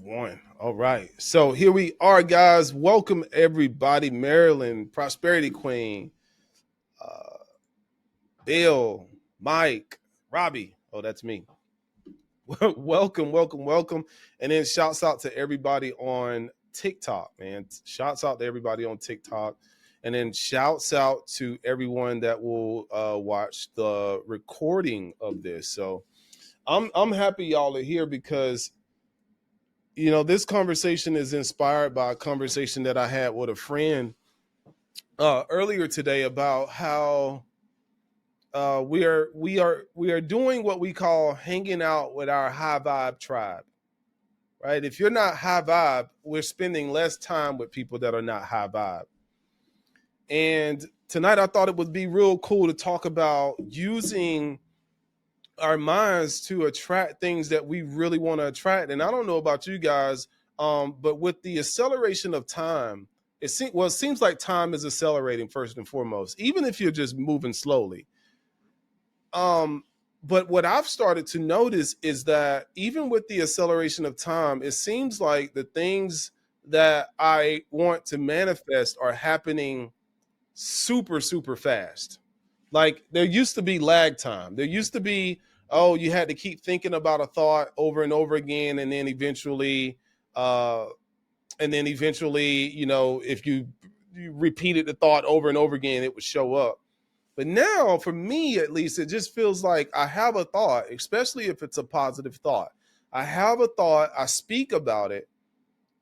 One. All right. So here we are, guys. Welcome everybody. Maryland, Prosperity Queen, uh, Bill, Mike, Robbie. Oh, that's me. welcome, welcome, welcome. And then shouts out to everybody on TikTok, man. Shouts out to everybody on TikTok. And then shouts out to everyone that will watch the recording of this. So I'm happy y'all are here because this conversation is inspired by a conversation that I had with a friend earlier today about how we are doing what we call hanging out with our high vibe tribe, right? If you're not high vibe, we're spending less time with people that are not high vibe. And tonight, I thought it would be real cool to talk about using our minds to attract things that we really want to attract. And I don't know about you guys, but with the acceleration of time, it seems like time is accelerating first and foremost, even if you're just moving slowly. But what I've started to notice is that even with the acceleration of time, it seems like the things that I want to manifest are happening super, super fast. Like there used to be lag time. There used to be, oh, you had to keep thinking about a thought over and over again, uh, and then eventually, if you repeated the thought over and over again, it would show up. But now, for me at least, it just feels like I have a thought, especially if it's a positive thought. I have a thought, I speak about it,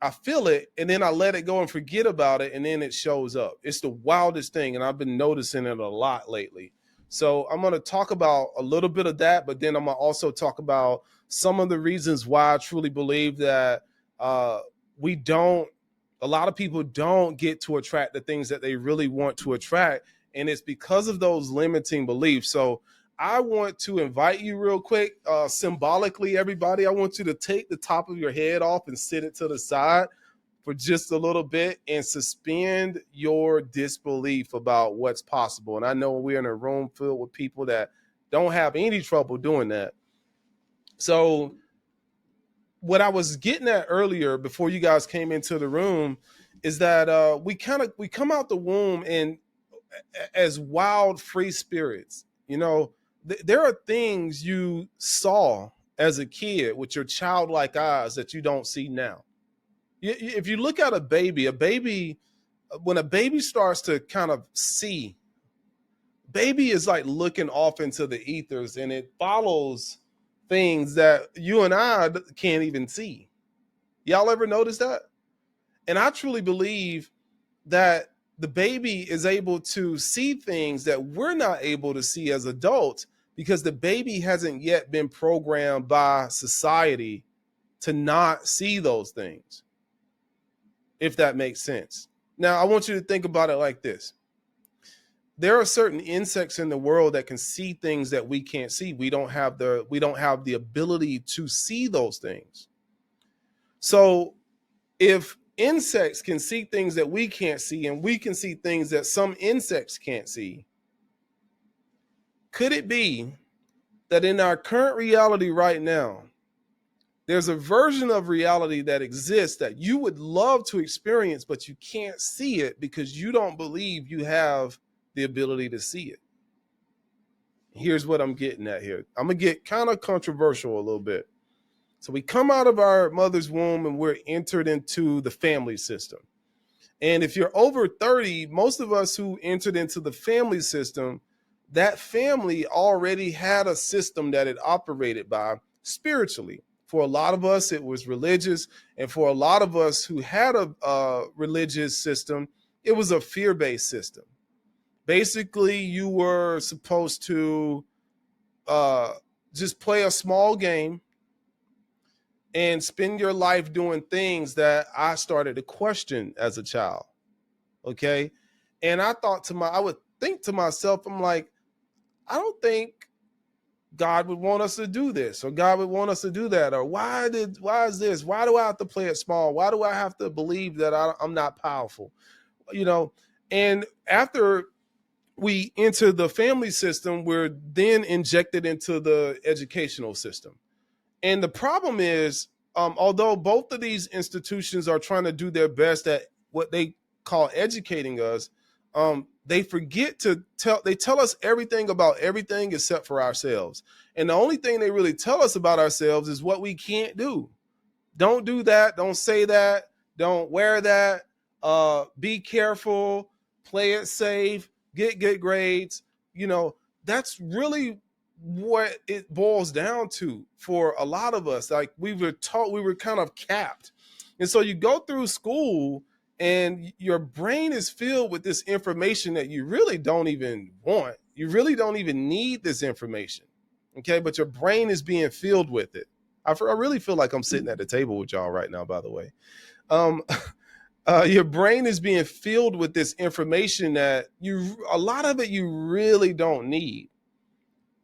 I feel it, and then I let it go and forget about it, and then it shows up. It's the wildest thing, and I've been noticing it a lot lately. So I'm going to talk about a little bit of that, but then I'm going to also talk about some of the reasons why I truly believe that uh, we don't, a lot of people don't get to attract the things that they really want to attract, and it's because of those limiting beliefs. So I want to invite you real quick, symbolically, everybody. I want you to take the top of your head off and sit it to the side for just a little bit and suspend your disbelief about what's possible. And I know we're in a room filled with people that don't have any trouble doing that. So, what I was getting at earlier before you guys came into the room is that we come out the womb and as wild free spirits. There are things you saw as a kid with your childlike eyes that you don't see now. If you look at a baby, when a baby starts to kind of see, baby is like looking off into the ethers and it follows things that you and I can't even see. Y'all ever notice that? And I truly believe that the baby is able to see things that we're not able to see as adults because the baby hasn't yet been programmed by society to not see those things, if that makes sense. Now, I want you to think about it like this. There are certain insects in the world that can see things that we can't see. We don't have the ability to see those things. So if insects can see things that we can't see and we can see things that some insects can't see, could it be that in our current reality right now, there's a version of reality that exists that you would love to experience, but you can't see it because you don't believe you have the ability to see it? Here's what I'm getting at here. I'm going to get kind of controversial a little bit. So we come out of our mother's womb and we're entered into the family system. And if you're over 30, most of us who entered into the family system, that family already had a system that it operated by spiritually. For a lot of us, it was religious. And for a lot of us who had a religious system, it was a fear-based system. Basically, you were supposed to just play a small game and spend your life doing things that I started to question as a child. Okay. And I would think to myself, I'm like, I don't think God would want us to do this, or God would want us to do that, or why is this? Why do I have to play it small? Why do I have to believe that I'm not powerful? You know, and after we enter the family system, we're then injected into the educational system. And the problem is although both of these institutions are trying to do their best at what they call educating us, they forget to tell us everything about everything except for ourselves. And the only thing they really tell us about ourselves is what we can't do. Don't do that. Don't say that. Don't wear that. Be careful. Play it safe. Get good grades. You know, that's really what it boils down to for a lot of us. Like we were taught, we were kind of capped. And so you go through school and your brain is filled with this information that you really don't even want. You really don't even need this information. Okay. But your brain is being filled with it. I really feel like I'm sitting at the table with y'all right now, by the way. Your brain is being filled with this information that a lot of it you really don't need.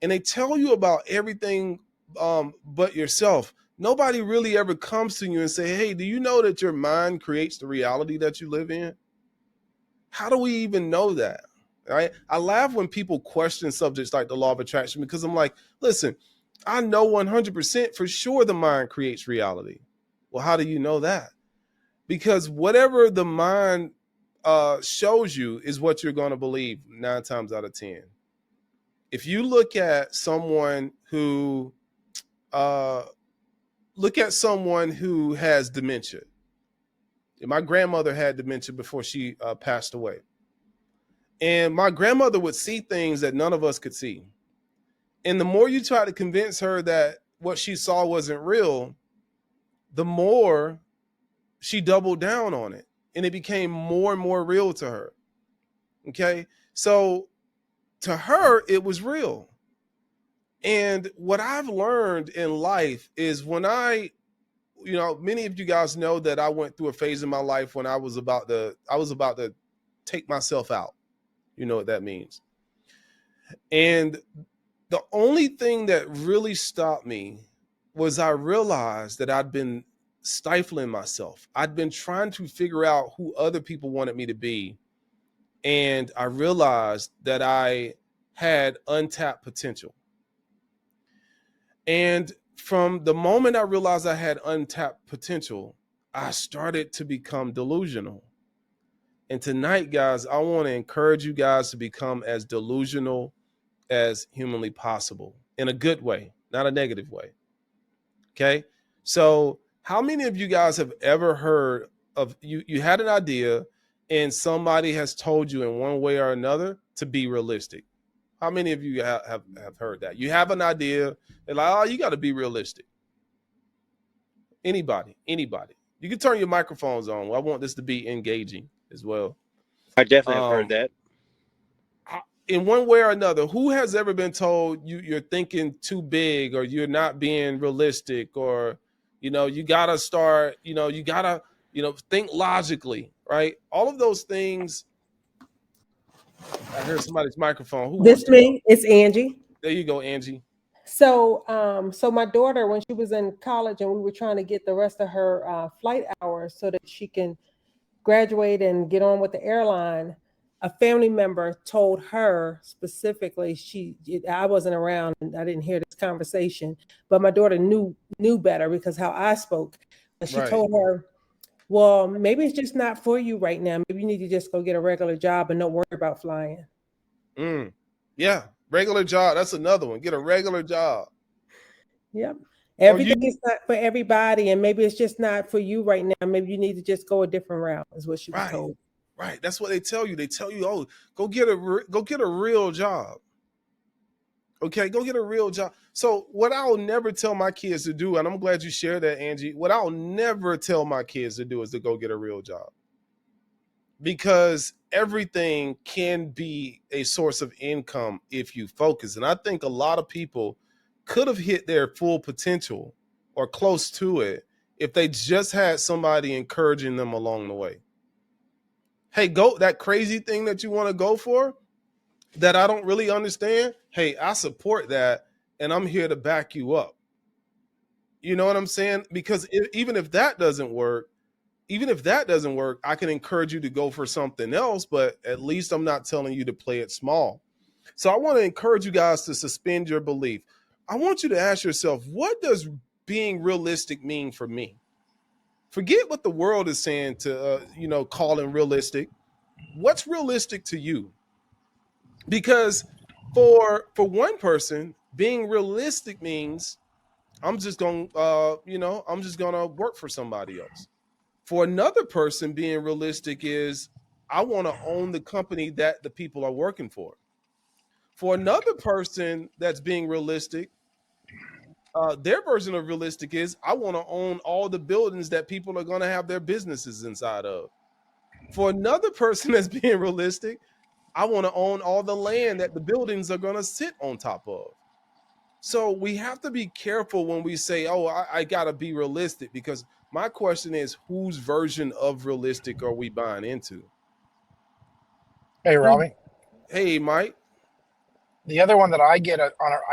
And they tell you about everything but yourself. Nobody really ever comes to you and say, hey, do you know that your mind creates the reality that you live in? How do we even know that? Right? I laugh when people question subjects like the law of attraction, because I'm like, listen, I know 100% for sure the mind creates reality. Well, how do you know that? Because whatever the mind shows you is what you're going to believe 9 times out of 10. If you look at someone who has dementia. My grandmother had dementia before she passed away. And my grandmother would see things that none of us could see. And the more you try to convince her that what she saw wasn't real, the more she doubled down on it. And it became more and more real to her. Okay? So to her, it was real. And what I've learned in life is when many of you guys know that I went through a phase in my life when I was about to take myself out. You know what that means. And the only thing that really stopped me was I realized that I'd been stifling myself. I'd been trying to figure out who other people wanted me to be. And I realized that I had untapped potential. And from the moment I realized I had untapped potential, I started to become delusional. And tonight, guys, I want to encourage you guys to become as delusional as humanly possible in a good way, not a negative way. Okay. So how many of you guys have ever heard of you had an idea and somebody has told you in one way or another to be realistic? How many of you have heard that? You have an idea, they're like, oh, you got to be realistic. Anybody. You can turn your microphones on. Well, I want this to be engaging as well. I definitely have heard that. In one way or another, who has ever been told you're thinking too big, or you're not being realistic, or, you got to start, you got to, think logically, right? All of those things. I heard somebody's microphone. Who This me? It's Angie. There you go, Angie. So my daughter, when she was in college and we were trying to get the rest of her flight hours so that she can graduate and get on with the airline, a family member told her specifically, I wasn't around and I didn't hear this conversation, but my daughter knew better because how I spoke. She told her, well, maybe it's just not for you right now. Maybe you need to just go get a regular job and don't worry about flying. Yeah. Regular job. That's another one. Get a regular job. Yep. Everything is not for everybody, and maybe it's just not for you right now. Maybe you need to just go a different route, is what she was told. Right. That's what they tell you. They tell you, oh, go get a real job. Okay, go get a real job. So what I'll never tell my kids to do, and I'm glad you shared that, Angie, what I'll never tell my kids to do is to go get a real job. Because everything can be a source of income if you focus. And I think a lot of people could have hit their full potential or close to it if they just had somebody encouraging them along the way. Hey, go that crazy thing that you want to go for that I don't really understand. Hey, I support that and I'm here to back you up. You know what I'm saying? Because even if that doesn't work, I can encourage you to go for something else, but at least I'm not telling you to play it small. So I want to encourage you guys to suspend your belief. I want you to ask yourself, what does being realistic mean for me? Forget what the world is saying to calling realistic. What's realistic to you? Because for one person, being realistic means I'm just going I'm just going to work for somebody else. For another person, being realistic is I want to own the company that the people are working for. For another person that's being realistic, their version of realistic is I want to own all the buildings that people are going to have their businesses inside of. For another person that's being realistic, I want to own all the land that the buildings are going to sit on top of. So we have to be careful when we say, oh, I got to be realistic, because my question is, whose version of realistic are we buying into? Hey, Robbie. Hey, Mike. The other one that I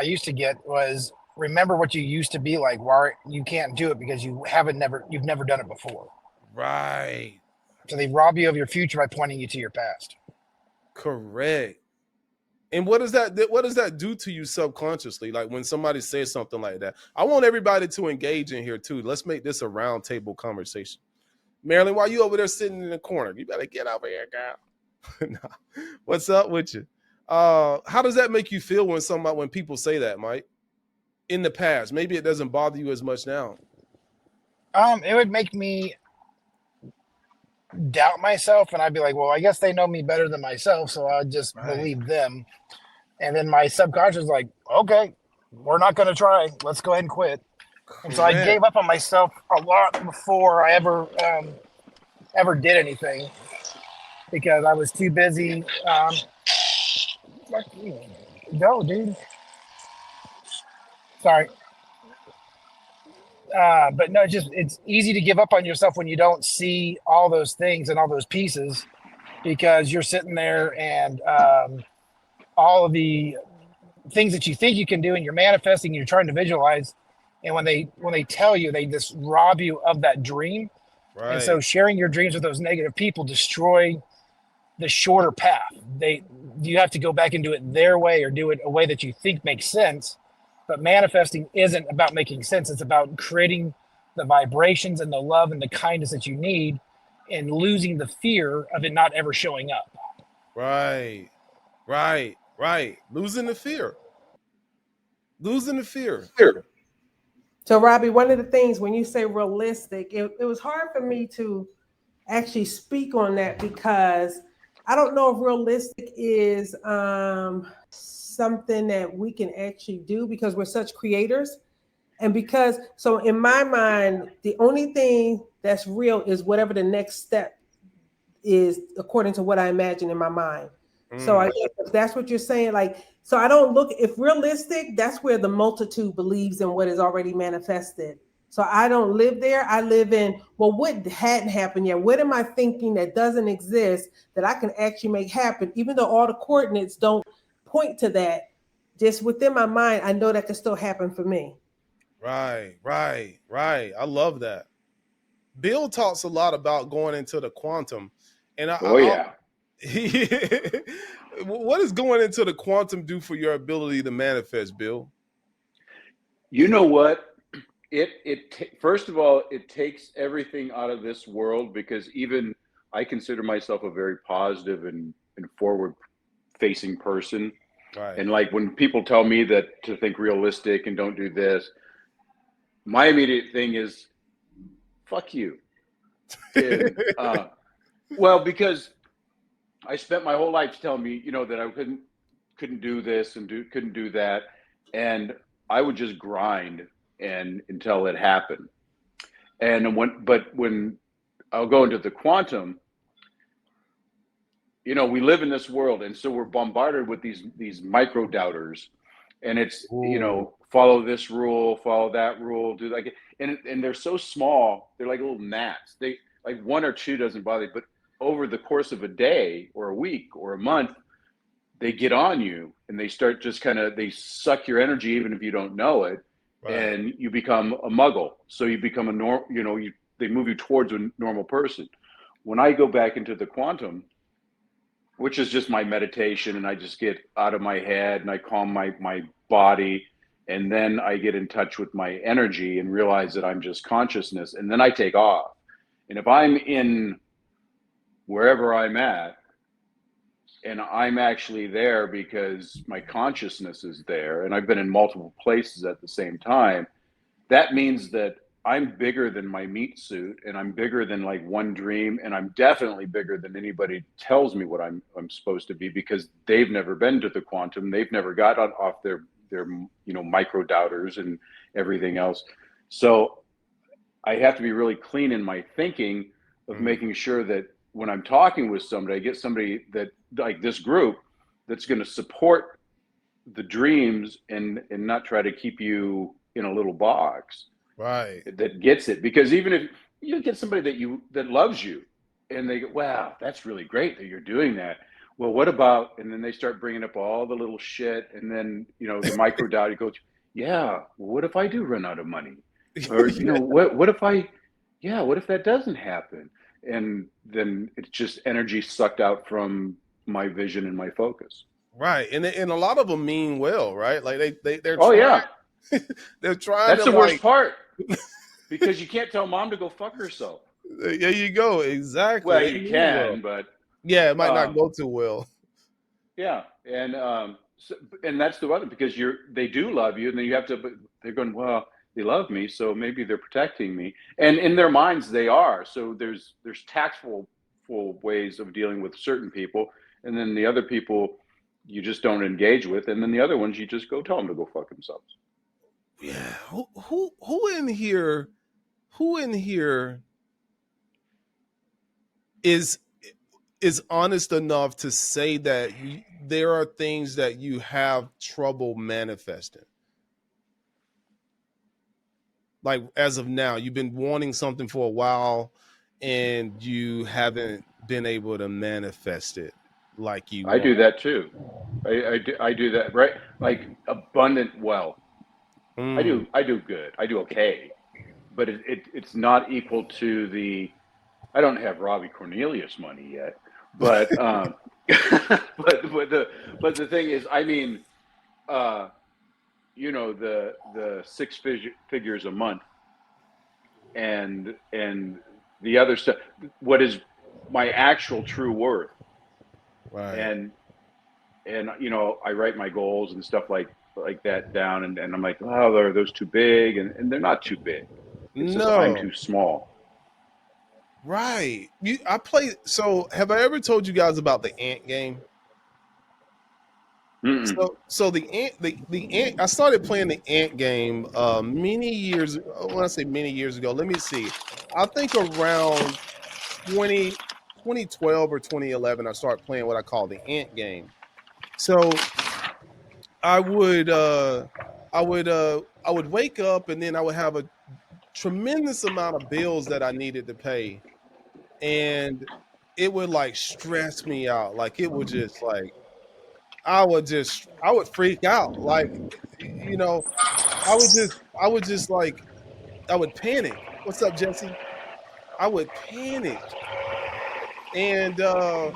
used to get was, remember what you used to be like. Why you can't do it because you've never done it before. Right. So they rob you of your future by pointing you to your past. Correct. And what does that do to you subconsciously? Like when somebody says something like that, I want everybody to engage in here too. Let's make this a round table conversation. Marilyn, why you over there sitting in the corner? You better get over here, girl. Nah. What's up with you? How does that make you feel when people say that, Mike? In the past, maybe it doesn't bother you as much now. It would make me doubt myself, and I'd be like, well, I guess they know me better than myself, so I'll just believe them. And then my subconscious is like, okay, we're not going to try. Let's go ahead and quit. Correct. And so I gave up on myself a lot before I ever did anything, because I was too busy. Go, dude. Sorry. But no, it's easy to give up on yourself when you don't see all those things and all those pieces, because you're sitting there and all of the things that you think you can do and you're manifesting, you're trying to visualize. And when they tell you, they just rob you of that dream. Right. And so sharing your dreams with those negative people destroy the shorter path. You have to go back and do it their way, or do it a way that you think makes sense. But manifesting isn't about making sense. It's about creating the vibrations and the love and the kindness that you need, and losing the fear of it not ever showing up. Right. Losing the fear. So, Robbie, one of the things when you say realistic, it was hard for me to actually speak on that, because I don't know if realistic is something that we can actually do, because we're such creators. And so in my mind, the only thing that's real is whatever the next step is, according to what I imagine in my mind. So I guess if that's what you're saying, so I don't look, if realistic, that's where the multitude believes in what is already manifested. So I don't live there. I live in, well, what hadn't happened yet? What am I thinking that doesn't exist that I can actually make happen? Even though all the coordinates don't point to that, just within my mind, I know that can still happen for me. Right. I love that. Bill talks a lot about going into the quantum. And what does going into the quantum do for your ability to manifest, Bill? You know what? First of all, it takes everything out of this world, because even I consider myself a very positive and forward-facing person. Right. And like when people tell me that to think realistic and don't do this, my immediate thing is, fuck you. And, well, because I spent my whole life telling me, that I couldn't do this and couldn't do that, and I would just grind until it happened. And when I'll go into the quantum, we live in this world, and so we're bombarded with these micro doubters, and it's follow this rule, follow that rule, do like, and they're so small, they're like little gnats. They like one or two doesn't bother you, but over the course of a day or a week or a month, they get on you, and they start just they suck your energy even if you don't know it. Right. And you become a muggle. So you become they move you towards a normal person. When I go back into the quantum, which is just my meditation, and I just get out of my head and I calm my body, And then I get in touch with my energy and realize that I'm just consciousness. And then I take off. And if I'm in wherever I'm at, and I'm actually there because my consciousness is there, and I've been in multiple places at the same time, that means that I'm bigger than my meat suit, and I'm bigger than like one dream, and I'm definitely bigger than anybody tells me what I'm supposed to be, because they've never been to the quantum, they've never got off their micro doubters and everything else. So I have to be really clean in my thinking of making sure that when I'm talking with somebody, I get somebody that, like this group, that's going to support the dreams and not try to keep you in a little box. Right. That gets it. Because even if you get somebody that loves you, and they go, wow, that's really great that you're doing that. Well, what about, and then they start bringing up all the little shit, and then, the micro doubt, it goes, yeah, what if I do run out of money? Or, what if that doesn't happen? And then it's just energy sucked out from my vision and my focus. Right. And a lot of them mean well, right? Like they're Oh, trying, yeah. they're trying That's to, the worst like, part, because you can't tell mom to go fuck herself. there you go. Exactly. Well, They you mean can, well. but Yeah, it might not go too well. yeah. And and that's the other, because they do love you, and then you have to, but they're going, well, they love me, so maybe they're protecting me, and in their minds they are. So there's tactful ways of dealing with certain people, and then the other people you just don't engage with, and then the other ones you just go tell them to go fuck themselves. Yeah. Who in here is honest enough to say that there are things that you have trouble manifesting? Like, as of now, you've been wanting something for a while and you haven't been able to manifest it like you I want. do that too. I do that, right? Like abundant wealth. I do good. I do okay, but it's not equal to the. I don't have Robbie Cornelius money yet, but but the thing is, I mean, the six figures a month, and the other stuff. What is my actual true worth? Right. And I write my goals and stuff like that down, and I'm like, oh, are those too big? And they're not too big. It's just I'm No. too small. Right. So have I ever told you guys about the ant game? Mm-mm. So the ant, I started playing the ant game many years. When I say many years ago, let me see. I think around 2012 or 2011, I started playing what I call the ant game. So I would wake up, and then I would have a tremendous amount of bills that I needed to pay, and it would like stress me out. Like, it would just like I would freak out. Like, I would just like I would panic. What's up, Jesse? I would panic, and I'm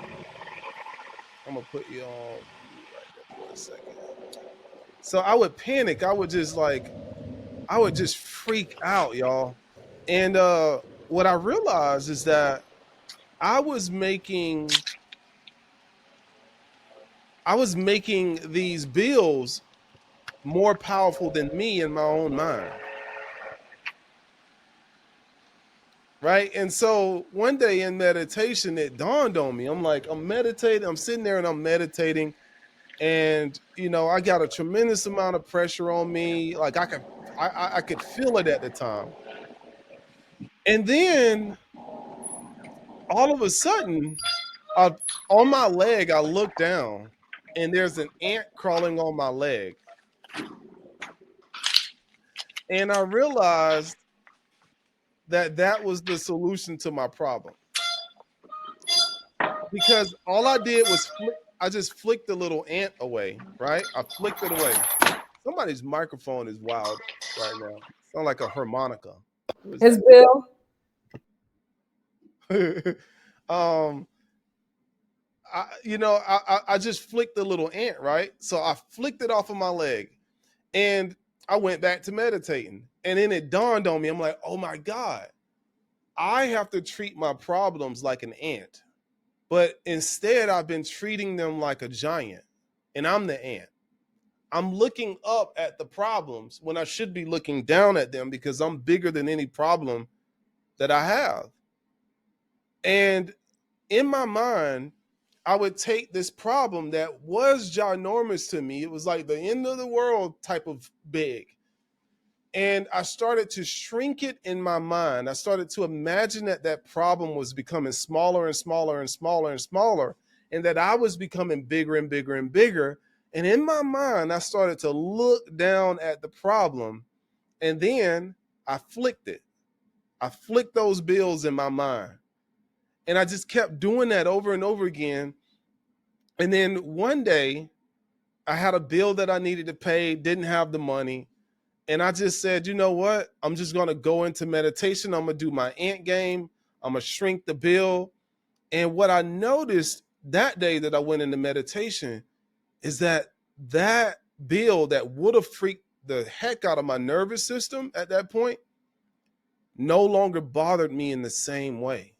gonna put you on mute right there for a second. So I would panic. I would just freak out, y'all. And what I realized is that I was making these bills more powerful than me in my own mind. Right. And so one day in meditation, it dawned on me. I'm meditating, I'm sitting there and I'm meditating. And I got a tremendous amount of pressure on me. Like, I could feel it at the time. And then all of a sudden, on my leg, I look down and there's an ant crawling on my leg. And I realized that was the solution to my problem. Because all I did was I just flicked the little ant away, right? I flicked it away. Somebody's microphone is wild right now. Sound like a harmonica. It's Bill. I just flicked the little ant, right? So I flicked it off of my leg, and I went back to meditating. And then it dawned on me, I'm like, oh my God, I have to treat my problems like an ant. But instead, I've been treating them like a giant, and I'm the ant. I'm looking up at the problems when I should be looking down at them because I'm bigger than any problem that I have. And in my mind, I would take this problem that was ginormous to me. It was like the end of the world type of big. And I started to shrink it in my mind. I started to imagine that that problem was becoming smaller and smaller and smaller and smaller, and that I was becoming bigger and bigger and bigger. And in my mind, I started to look down at the problem, and then I flicked it. I flicked those bills in my mind. And I just kept doing that over and over again. And then one day, I had a bill that I needed to pay, didn't have the money. And I just said, you know what? I'm just going to go into meditation. I'm going to do my ant game. I'm going to shrink the bill. And what I noticed that day that I went into meditation is that that bill that would have freaked the heck out of my nervous system at that point no longer bothered me in the same way.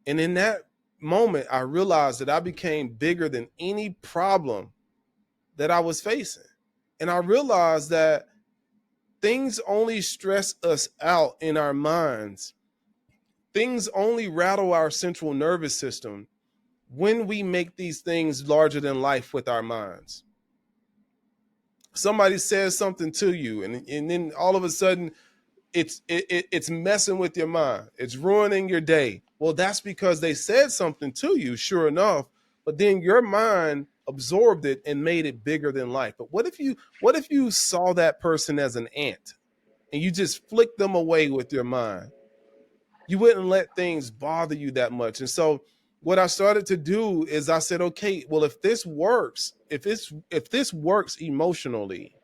And in that moment, I realized that I became bigger than any problem that I was facing. And I realized that things only stress us out in our minds. Things only rattle our central nervous system when we make these things larger than life with our minds. Somebody says something to you, and then all of a sudden, it's messing with your mind. It's ruining your day. Well, that's because they said something to you, sure enough, but then your mind absorbed it and made it bigger than life. But what if you saw that person as an ant and you just flicked them away with your mind? You wouldn't let things bother you that much. And so what I started to do is I said, okay, well, if this works, if this works emotionally,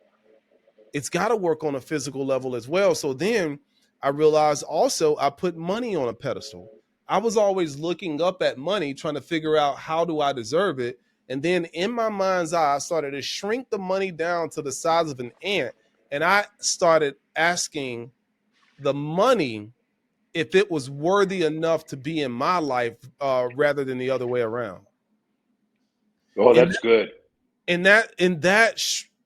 it's got to work on a physical level as well. So then I realized also I put money on a pedestal. I was always looking up at money, trying to figure out how do I deserve it. And then in my mind's eye, I started to shrink the money down to the size of an ant. And I started asking the money if it was worthy enough to be in my life rather than the other way around. Oh, that's good.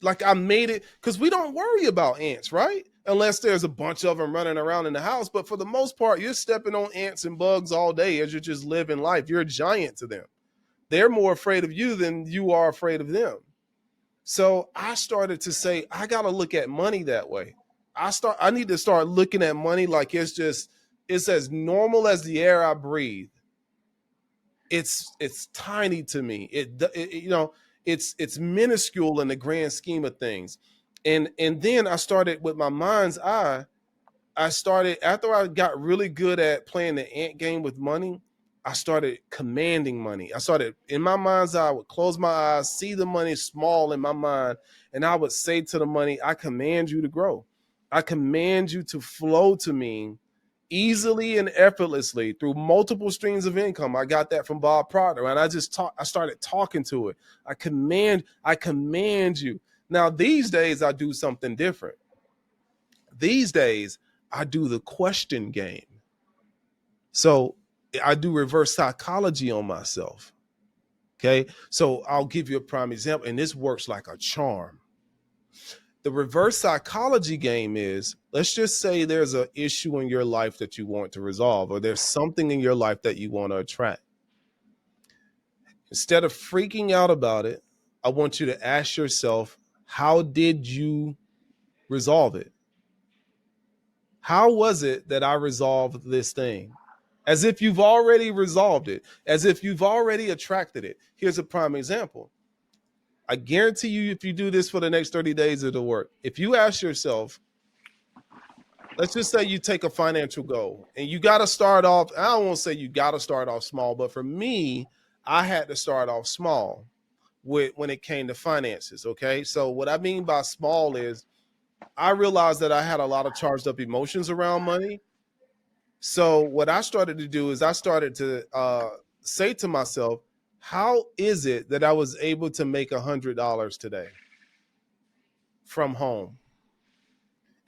Like I made it, because we don't worry about ants, right? Unless there's a bunch of them running around in the house. But for the most part, you're stepping on ants and bugs all day as you're just living life. You're a giant to them. They're more afraid of you than you are afraid of them. So I started to say, I got to look at money that way. I need to start looking at money like it's as normal as the air I breathe. It's tiny to me. It's minuscule in the grand scheme of things. And then I started with my mind's eye. After I got really good at playing the ant game with money, I started commanding money. I started in my mind's eye, I would close my eyes, see the money small in my mind, and I would say to the money, I command you to grow. I command you to flow to me easily and effortlessly through multiple streams of income. I got that from Bob Proctor, and I started talking to it. I command you. Now, these days I do something different. These days I do the question game. So I do reverse psychology on myself. Okay. So I'll give you a prime example, and this works like a charm. The reverse psychology game is, let's just say there's an issue in your life that you want to resolve, or there's something in your life that you want to attract. Instead of freaking out about it, I want you to ask yourself, how did you resolve it? How was it that I resolved this thing? As if you've already resolved it, as if you've already attracted it. Here's a prime example. I guarantee you, if you do this for the next 30 days, it'll work. If you ask yourself, let's just say you take a financial goal and you got to start off. I don't want to say you got to start off small, but for me, I had to start off small when it came to finances. Okay. So what I mean by small is I realized that I had a lot of charged up emotions around money. So what I started to do is I started to say to myself, how is it that I was able to make $100 today from home?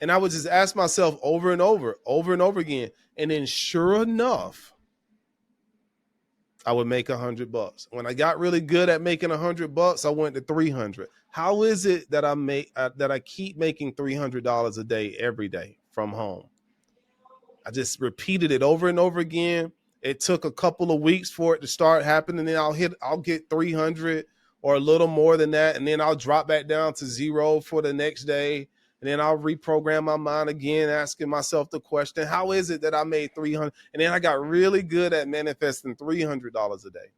And I would just ask myself over and over again. And then sure enough, I would make $100. When I got really good at making $100, I went to 300. How is it that I keep making $300 a day every day from home? I just repeated it over and over again. It took a couple of weeks for it to start happening. Then I'll get 300 or a little more than that. And then I'll drop back down to 0 for the next day. And then I'll reprogram my mind again, asking myself the question, how is it that I made 300? And then I got really good at manifesting $300 a day.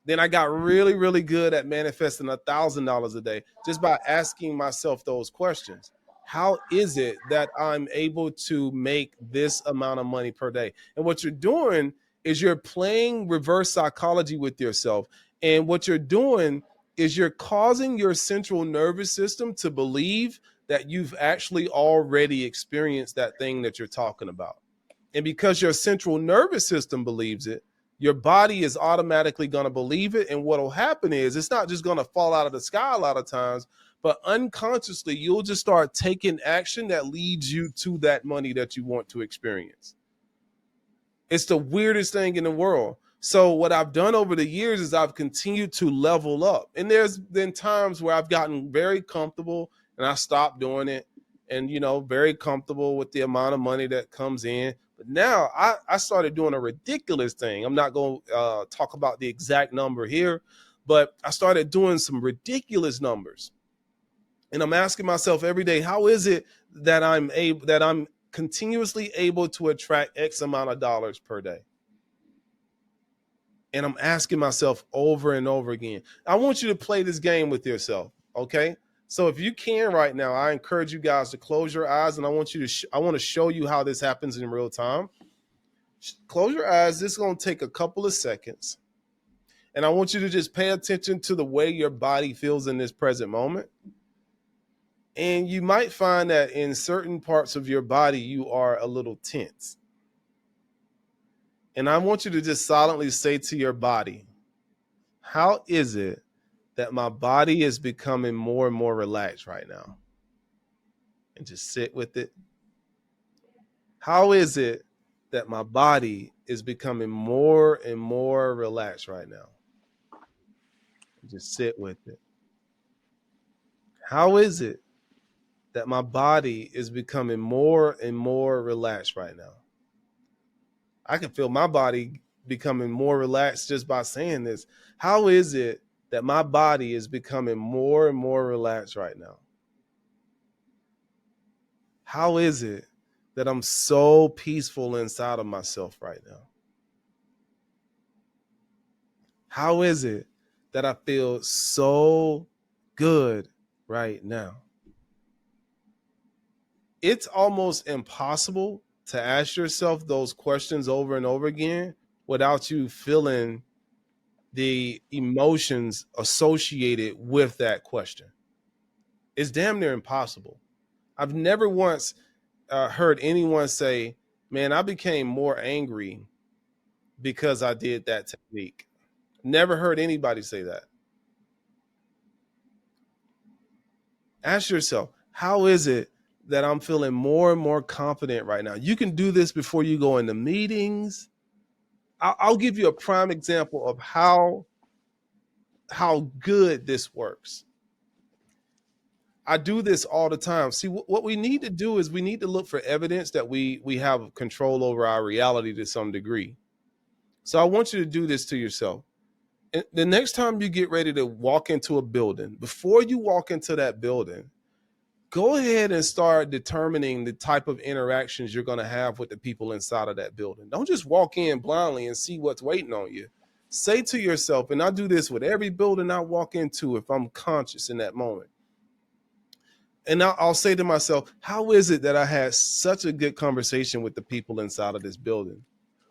Then I got really, really good at manifesting $1,000 a day just by asking myself those questions. How is it that I'm able to make this amount of money per day? And what you're doing is you're playing reverse psychology with yourself. And what you're doing is you're causing your central nervous system to believe that you've actually already experienced that thing that you're talking about. And because your central nervous system believes it, your body is automatically going to believe it. And what will happen is it's not just going to fall out of the sky a lot of times, but unconsciously, you'll just start taking action that leads you to that money that you want to experience. It's the weirdest thing in the world. So what I've done over the years is I've continued to level up. And there's been times where I've gotten very comfortable and I stopped doing it and, very comfortable with the amount of money that comes in. But now I started doing a ridiculous thing. I'm not going to talk about the exact number here, but I started doing some ridiculous numbers. And I'm asking myself every day, how is it that I'm continuously able to attract X amount of dollars per day? And I'm asking myself over and over again. I want you to play this game with yourself, okay? So if you can right now, I encourage you guys to close your eyes, and I want to show you how this happens in real time. Close your eyes. This is going to take a couple of seconds. And I want you to just pay attention to the way your body feels in this present moment. And you might find that in certain parts of your body, you are a little tense. And I want you to just silently say to your body, how is it that my body is becoming more and more relaxed right now? And just sit with it. How is it that my body is becoming more and more relaxed right now? And just sit with it. How is it that my body is becoming more and more relaxed right now? I can feel my body becoming more relaxed just by saying this. How is it that my body is becoming more and more relaxed right now? How is it that I'm so peaceful inside of myself right now? How is it that I feel so good right now? It's almost impossible to ask yourself those questions over and over again without you feeling the emotions associated with that question. It's damn near impossible. I've never once heard anyone say, man, I became more angry because I did that technique. Never heard anybody say that. Ask yourself, how is it that I'm feeling more and more confident right now? You can do this before you go into meetings. I'll give you a prime example of how good this works. I do this all the time. See, what we need to do is we need to look for evidence that we have control over our reality to some degree. So I want you to do this to yourself. And the next time you get ready to walk into a building, before you walk into that building, go ahead and start determining the type of interactions you're going to have with the people inside of that building. Don't just walk in blindly and see what's waiting on you. Say to yourself, and I do this with every building I walk into if I'm conscious in that moment. And I'll say to myself, how is it that I had such a good conversation with the people inside of this building?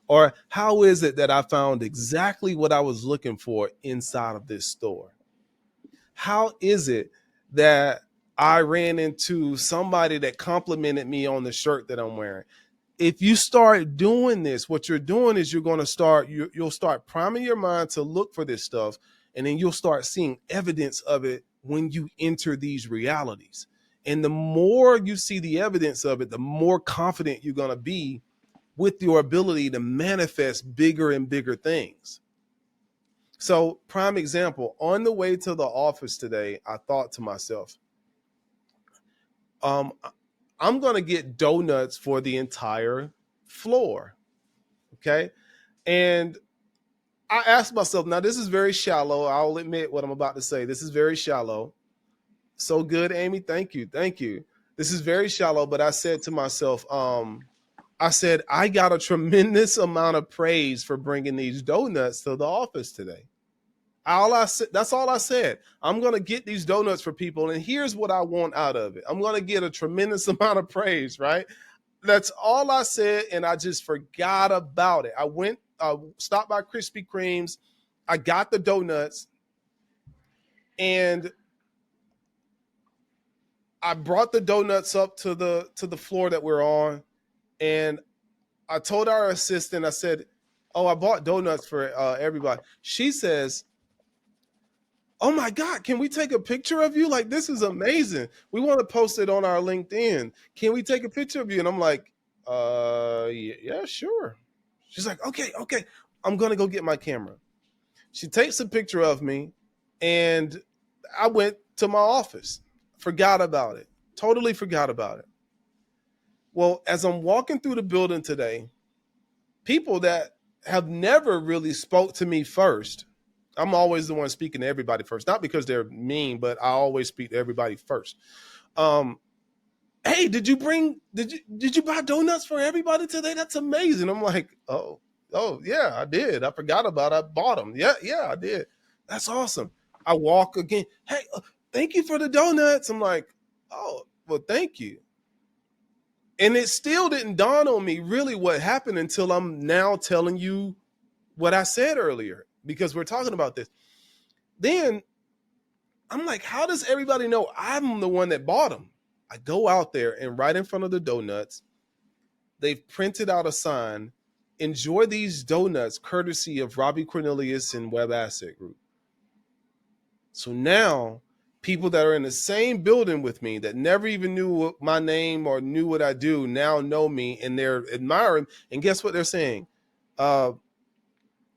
Or how is it that I found exactly what I was looking for inside of this store? How is it that I ran into somebody that complimented me on the shirt that I'm wearing? If you start doing this, what you're doing is you'll start priming your mind to look for this stuff, and then you'll start seeing evidence of it when you enter these realities. And the more you see the evidence of it, the more confident you're going to be with your ability to manifest bigger and bigger things. So, prime example, on the way to the office today, I thought to myself, I'm going to get donuts for the entire floor. Okay. And I asked myself, now this is very shallow. I'll admit what I'm about to say. This is very shallow. So good, Amy. Thank you. Thank you. This is very shallow, but I said to myself, I got a tremendous amount of praise for bringing these donuts to the office today. That's all I said. I'm going to get these donuts for people, and here's what I want out of it. I'm going to get a tremendous amount of praise, right? That's all I said, and I just forgot about it. I went, stopped by Krispy Kreme's. I got the donuts, and I brought the donuts up to the floor that we're on, and I told our assistant, I said, "Oh, I bought donuts for everybody." She says, "Oh my God, can we take a picture of you? Like, this is amazing. We want to post it on our LinkedIn. Can we take a picture of you?" And I'm like, yeah, sure." She's like, okay, I'm going to go get my camera. She takes a picture of me, and I went to my office. Forgot about it. Totally forgot about it. Well, as I'm walking through the building today, people that have never really spoke to me first, I'm always the one speaking to everybody first, not because they're mean, but I always speak to everybody first. Hey, did you buy donuts for everybody today? That's amazing. I'm like, oh yeah, I did. I forgot about it. I bought them. Yeah, I did. That's awesome. I walk again. Hey, thank you for the donuts. I'm like, oh, well, thank you. And it still didn't dawn on me really what happened until I'm now telling you what I said earlier, because we're talking about this. Then I'm like, how does everybody know I'm the one that bought them? I go out there, and right in front of the donuts, they've printed out a sign, "Enjoy these donuts, courtesy of Robbie Cornelius and Web Asset Group." So now people that are in the same building with me that never even knew my name or knew what I do now know me, and they're admiring. And guess what they're saying?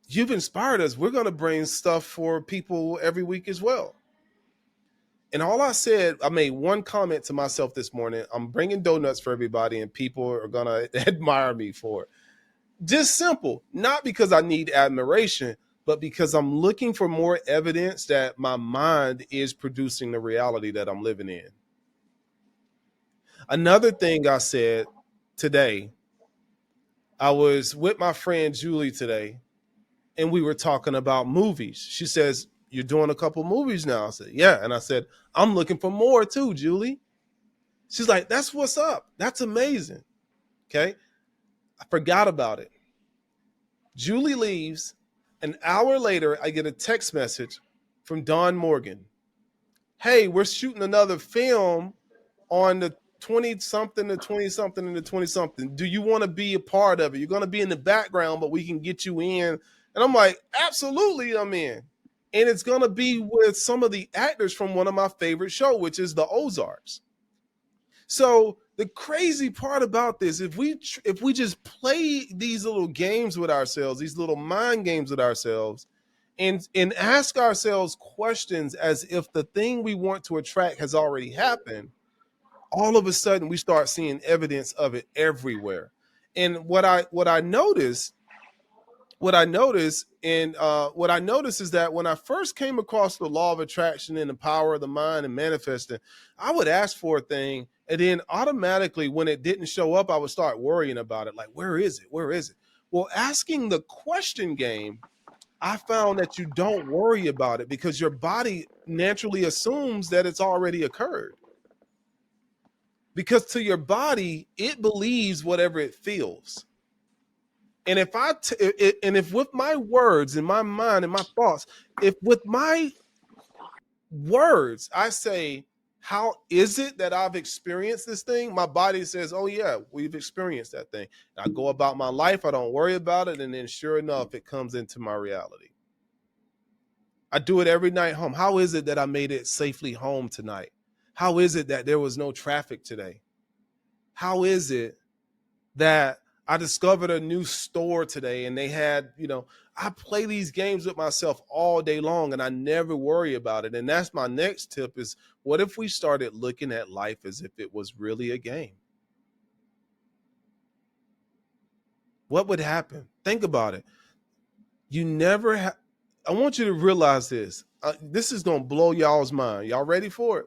You've inspired us. We're going to bring stuff for people every week as well. And all I said, I made one comment to myself this morning: I'm bringing donuts for everybody, and people are going to admire me for it. Just simple, not because I need admiration, but because I'm looking for more evidence that my mind is producing the reality that I'm living in. Another thing I said today, I was with my friend Julie today, and we were talking about movies. She says, "You're doing a couple movies now." I said, "Yeah." And I said, "I'm looking for more too, Julie." She's like, "That's what's up. That's amazing." Okay. I forgot about it. Julie leaves. An hour later, I get a text message from Don Morgan. "Hey, we're shooting another film on the 20-something, the 20-something, and the 20-something. Do you want to be a part of it? You're going to be in the background, but we can get you in." And I'm like, absolutely, I'm in. And it's going to be with some of the actors from one of my favorite shows, which is The Ozarks. So the crazy part about this, if we just play these little games with ourselves, these little mind games with ourselves, and ask ourselves questions as if the thing we want to attract has already happened, all of a sudden we start seeing evidence of it everywhere. And what I noticed is that when I first came across the law of attraction and the power of the mind and manifesting, I would ask for a thing, and then automatically when it didn't show up, I would start worrying about it. Like, where is it? Where is it? Well, asking the question game, I found that you don't worry about it because your body naturally assumes that it's already occurred. Because to your body, it believes whatever it feels. And if with my words and my mind and my thoughts, if with my words I say, "How is it that I've experienced this thing?" my body says, "Oh yeah, we've experienced that thing." And I go about my life, I don't worry about it, and then sure enough, it comes into my reality. I do it every night home. How is it that I made it safely home tonight? How is it that there was no traffic today? How is it that I discovered a new store today and they had, I play these games with myself all day long and I never worry about it. And that's my next tip is, what if we started looking at life as if it was really a game? What would happen? Think about it. I want you to realize this. This is going to blow y'all's mind. Y'all ready for it?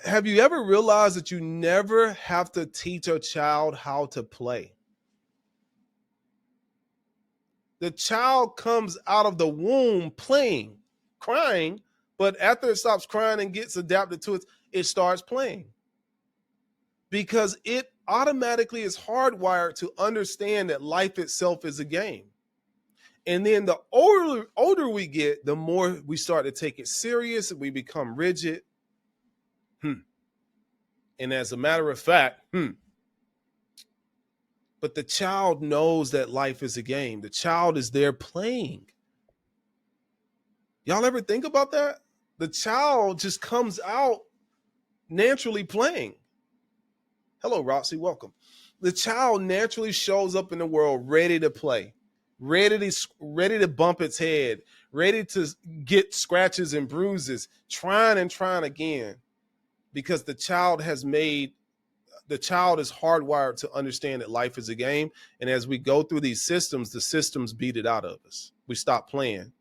Have you ever realized that you never have to teach a child how to play? The child comes out of the womb playing, crying, but after it stops crying and gets adapted to it, it starts playing. Because it automatically is hardwired to understand that life itself is a game. And then the older we get, the more we start to take it serious and we become rigid. And as a matter of fact, but the child knows that life is a game. The child is there playing. Y'all ever think about that? The child just comes out naturally playing. Hello, Roxy, welcome. The child naturally shows up in the world ready to play, ready to bump its head, ready to get scratches and bruises, trying again, because the child is hardwired to understand that life is a game. And as we go through these systems, the systems beat it out of us. We stop playing.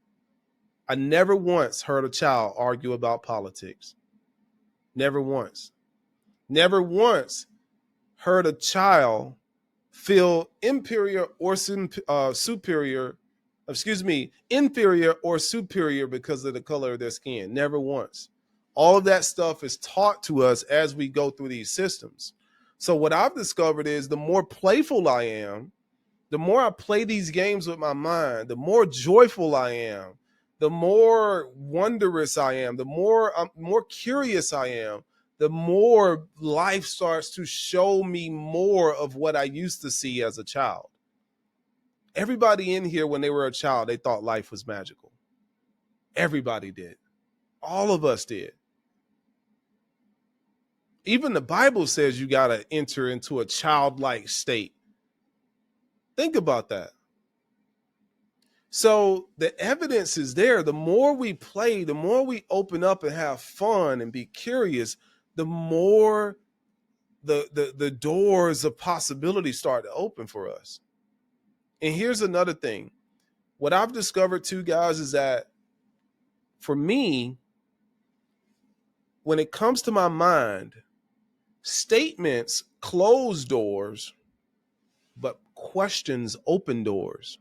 I never once heard a child argue about politics. Never once. Never once heard a child feel inferior or superior because of the color of their skin. Never once. All of that stuff is taught to us as we go through these systems. So what I've discovered is the more playful I am, the more I play these games with my mind, the more joyful I am, the more wondrous I am, the more curious I am, the more life starts to show me more of what I used to see as a child. Everybody in here, when they were a child, they thought life was magical. Everybody did. All of us did. Even the Bible says you got to enter into a childlike state. Think about that. So the evidence is there. The more we play, the more we open up and have fun and be curious, the more the doors of possibility start to open for us. And here's another thing. What I've discovered too, guys, is that for me, when it comes to my mind, statements close doors, but questions open doors.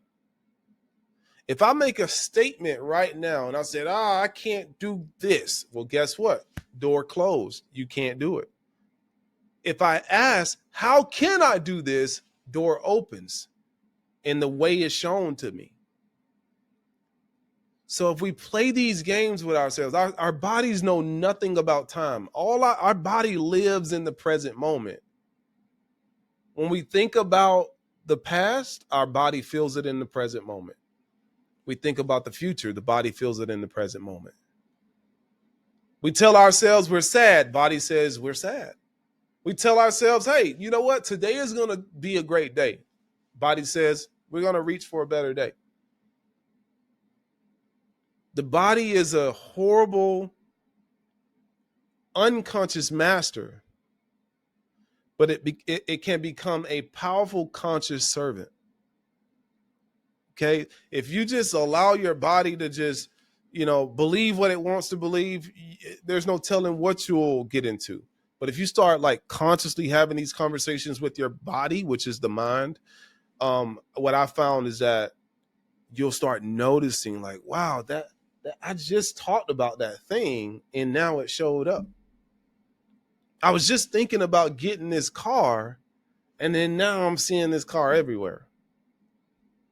If I make a statement right now and I said, I can't do this. Well, guess what? Door closed. You can't do it. If I ask, how can I do this? Door opens and the way is shown to me. So if we play these games with ourselves, our bodies know nothing about time. Our body lives in the present moment. When we think about the past, our body feels it in the present moment. We think about the future, the body feels it in the present moment. We tell ourselves we're sad, body says we're sad. We tell ourselves, hey, you know what? Today is going to be a great day. Body says we're going to reach for a better day. The body is a horrible, unconscious master, but it can become a powerful conscious servant. Okay, if you just allow your body to just, believe what it wants to believe, there's no telling what you'll get into. But if you start like consciously having these conversations with your body, which is the mind, what I found is that you'll start noticing like, wow, that I just talked about that thing and now it showed up. I was just thinking about getting this car and then now I'm seeing this car everywhere.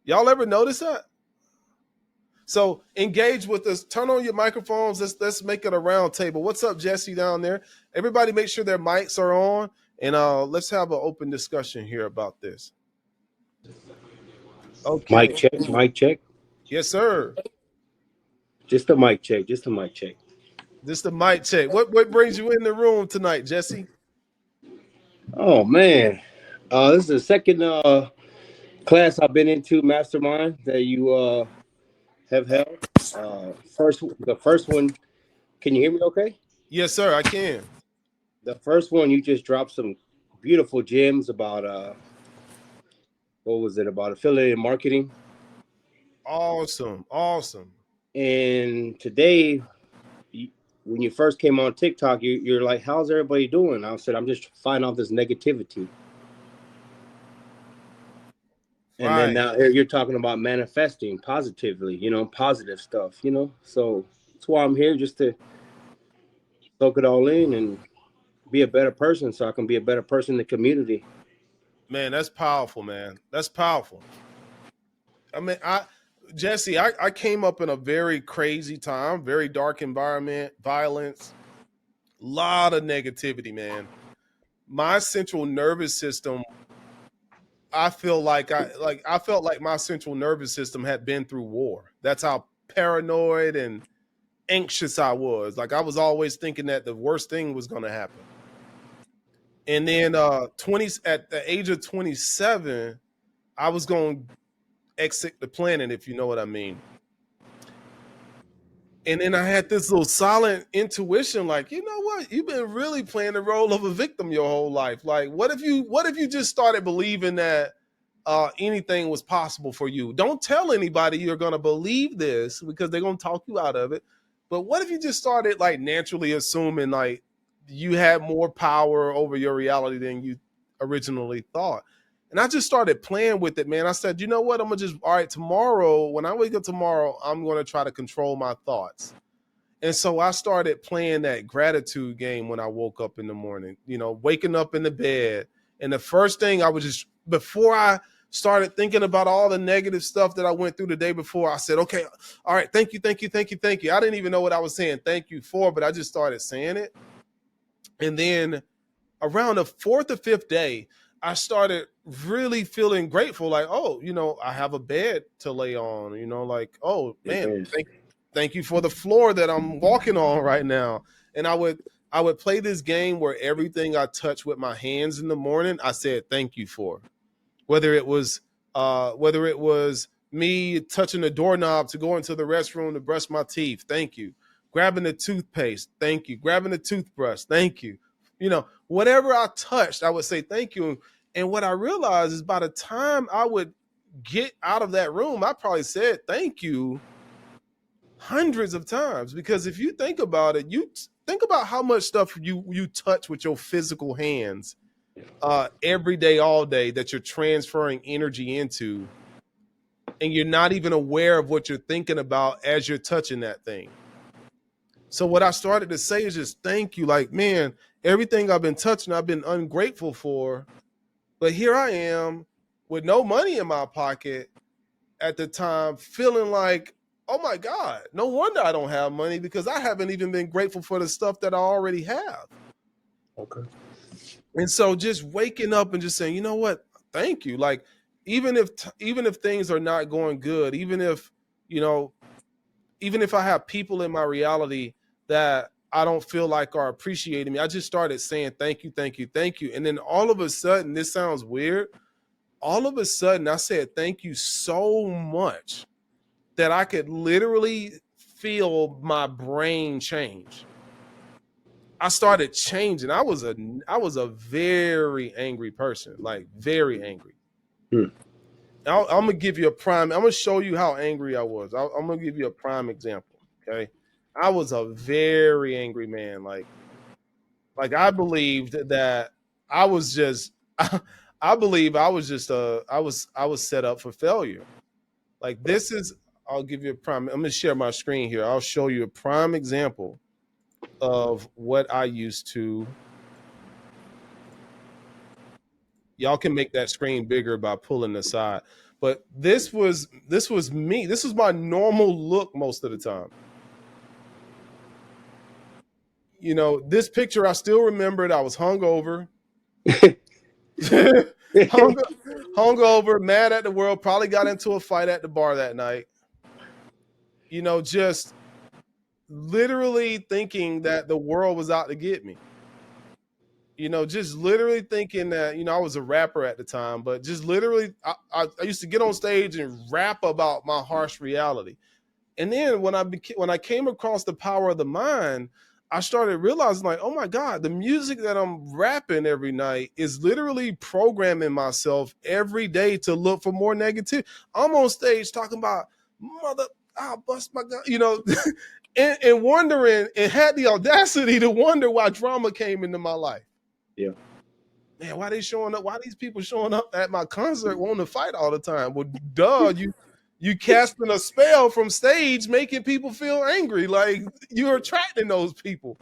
Y'all ever notice that? So engage with us. Turn on your microphones. Let's make it a round table. What's up, Jesse, down there? Everybody make sure their mics are on, and let's have an open discussion here about this. Okay. Mic check. Yes, sir. Just a mic check. Just a mic check. This the mic check. What brings you in the room tonight, Jesse? Oh man, this is the second class I've been into, Mastermind, that you have held. The first one. Can you hear me? Okay. Yes, sir. I can. The first one, you just dropped some beautiful gems about what was it, about affiliate marketing. Awesome. And today, when you first came on TikTok, you're like, how's everybody doing? I said, I'm just finding out this negativity. And Right. then now here you're talking about manifesting positively, positive stuff, So that's why I'm here, just to soak it all in and be a better person, so I can be a better person in the community. Man, that's powerful, man. That's powerful. I mean, Jesse, I came up in a very crazy time, very dark environment, violence, a lot of negativity, man. My central nervous system, I felt like my central nervous system had been through war. That's how paranoid and anxious I was. Like I was always thinking that the worst thing was going to happen. And then at the age of 27, I was going to exit the planet, if you know what I mean. And then I had this little silent intuition, like, you know what? You've been really playing the role of a victim your whole life. Like, what if you just started believing that anything was possible for you? Don't tell anybody you're going to believe this, because they're going to talk you out of it. But what if you just started like naturally assuming like you had more power over your reality than you originally thought? And I just started playing with it, man. I said, you know what? I'm going to all right, tomorrow, when I wake up tomorrow, I'm going to try to control my thoughts. And so I started playing that gratitude game when I woke up in the morning, waking up in the bed. And the first thing before I started thinking about all the negative stuff that I went through the day before, I said, okay, all right, thank you. I didn't even know what I was saying thank you for, but I just started saying it. And then around the fourth or fifth day, I started really feeling grateful, like, oh, I have a bed to lay on, like, oh man, thank you for the floor that I'm walking on right now. And I would play this game where everything I touched with my hands in the morning, I said thank you for. Whether it was me touching the doorknob to go into the restroom to brush my teeth, thank you. Grabbing the toothpaste, thank you. Grabbing the toothbrush, thank you. Whatever I touched, I would say thank you. And what I realized is by the time I would get out of that room, I probably said thank you hundreds of times. Because if you think about it, you think about how much stuff you touch with your physical hands every day, all day, that you're transferring energy into, and you're not even aware of what you're thinking about as you're touching that thing. So what I started to say is just thank you. Like, man, everything I've been touching, I've been ungrateful for. But here I am with no money in my pocket at the time, feeling like, oh my God, no wonder I don't have money, because I haven't even been grateful for the stuff that I already have. Okay. And so just waking up and just saying, you know what, thank you. Like, even if things are not going good, even if I have people in my reality that I don't feel like are appreciating me, I just started saying thank you. And then all of a sudden, this sounds weird, all of a sudden I said thank you so much that I could literally feel my brain change. I started changing. I was a very angry person, like very angry. I'm gonna give you I'm gonna show you how angry I was. I'm gonna give you a prime example. Okay, I was a very angry man. Like I believed that I was just. I believe I was just I was set up for failure. Like this is. I'll give you a prime. I'm gonna share my screen here. I'll show you a prime example of what I used to. Y'all can make that screen bigger by pulling aside. But this was me. This was my normal look most of the time. This picture, I still remembered. I was hungover. hungover, mad at the world, probably got into a fight at the bar that night. Just literally thinking that the world was out to get me. You know, just literally thinking that, I was a rapper at the time, but just literally, I used to get on stage and rap about my harsh reality. And then when I came across the power of the mind, I started realizing, like, oh my God, the music that I'm rapping every night is literally programming myself every day to look for more negativity. I'm on stage talking about I'll bust my gun, and wondering, and had the audacity to wonder why drama came into my life. Yeah. Man, why they showing up? Why these people showing up at my concert wanting to fight all the time? Well, duh, you casting a spell from stage, making people feel angry. Like, you're attracting those people.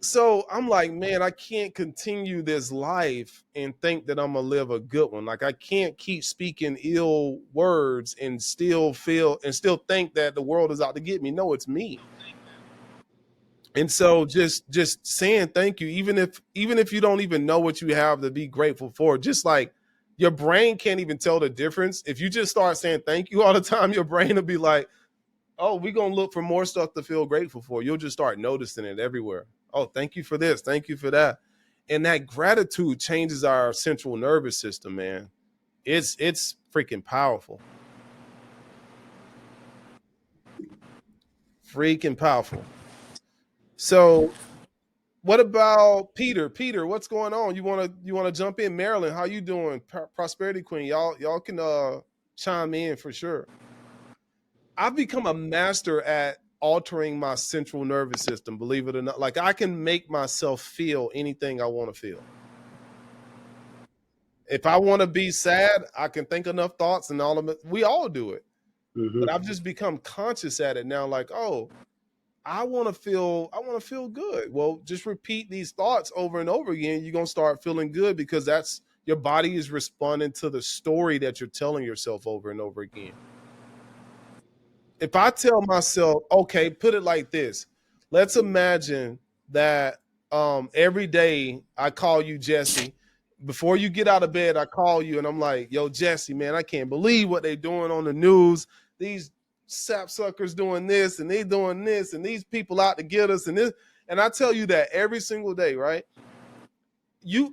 So I'm like, man, I can't continue this life and think that I'm gonna live a good one. Like, I can't keep speaking ill words and still think that the world is out to get me. No, it's me. And so just saying thank you, even if you don't even know what you have to be grateful for, just like your brain can't even tell the difference. If you just start saying thank you all the time, your brain will be like, oh, we're going to look for more stuff to feel grateful for. You'll just start noticing it everywhere. Oh, thank you for this. Thank you for that. And that gratitude changes our central nervous system, man. It's freaking powerful. Freaking powerful. So what about Peter? Peter, what's going on? You wanna jump in? Marilyn, how you doing? Prosperity Queen, y'all can chime in for sure. I've become a master at altering my central nervous system, believe it or not. Like, I can make myself feel anything I want to feel. If I want to be sad, I can think enough thoughts and all of it. We all do it. Mm-hmm. But I've just become conscious at it now, like, oh, I want to feel good. Well, just repeat these thoughts over and over again. You're going to start feeling good, because that's your body is responding to the story that you're telling yourself over and over again. If I tell myself, okay, put it like this. Let's imagine that every day I call you Jesse. Before you get out of bed, I call you and I'm like, yo, Jesse, man, I can't believe what they're doing on the news. These sapsuckers doing this and they doing this, and these people out to get us and this. And I tell you that every single day, right?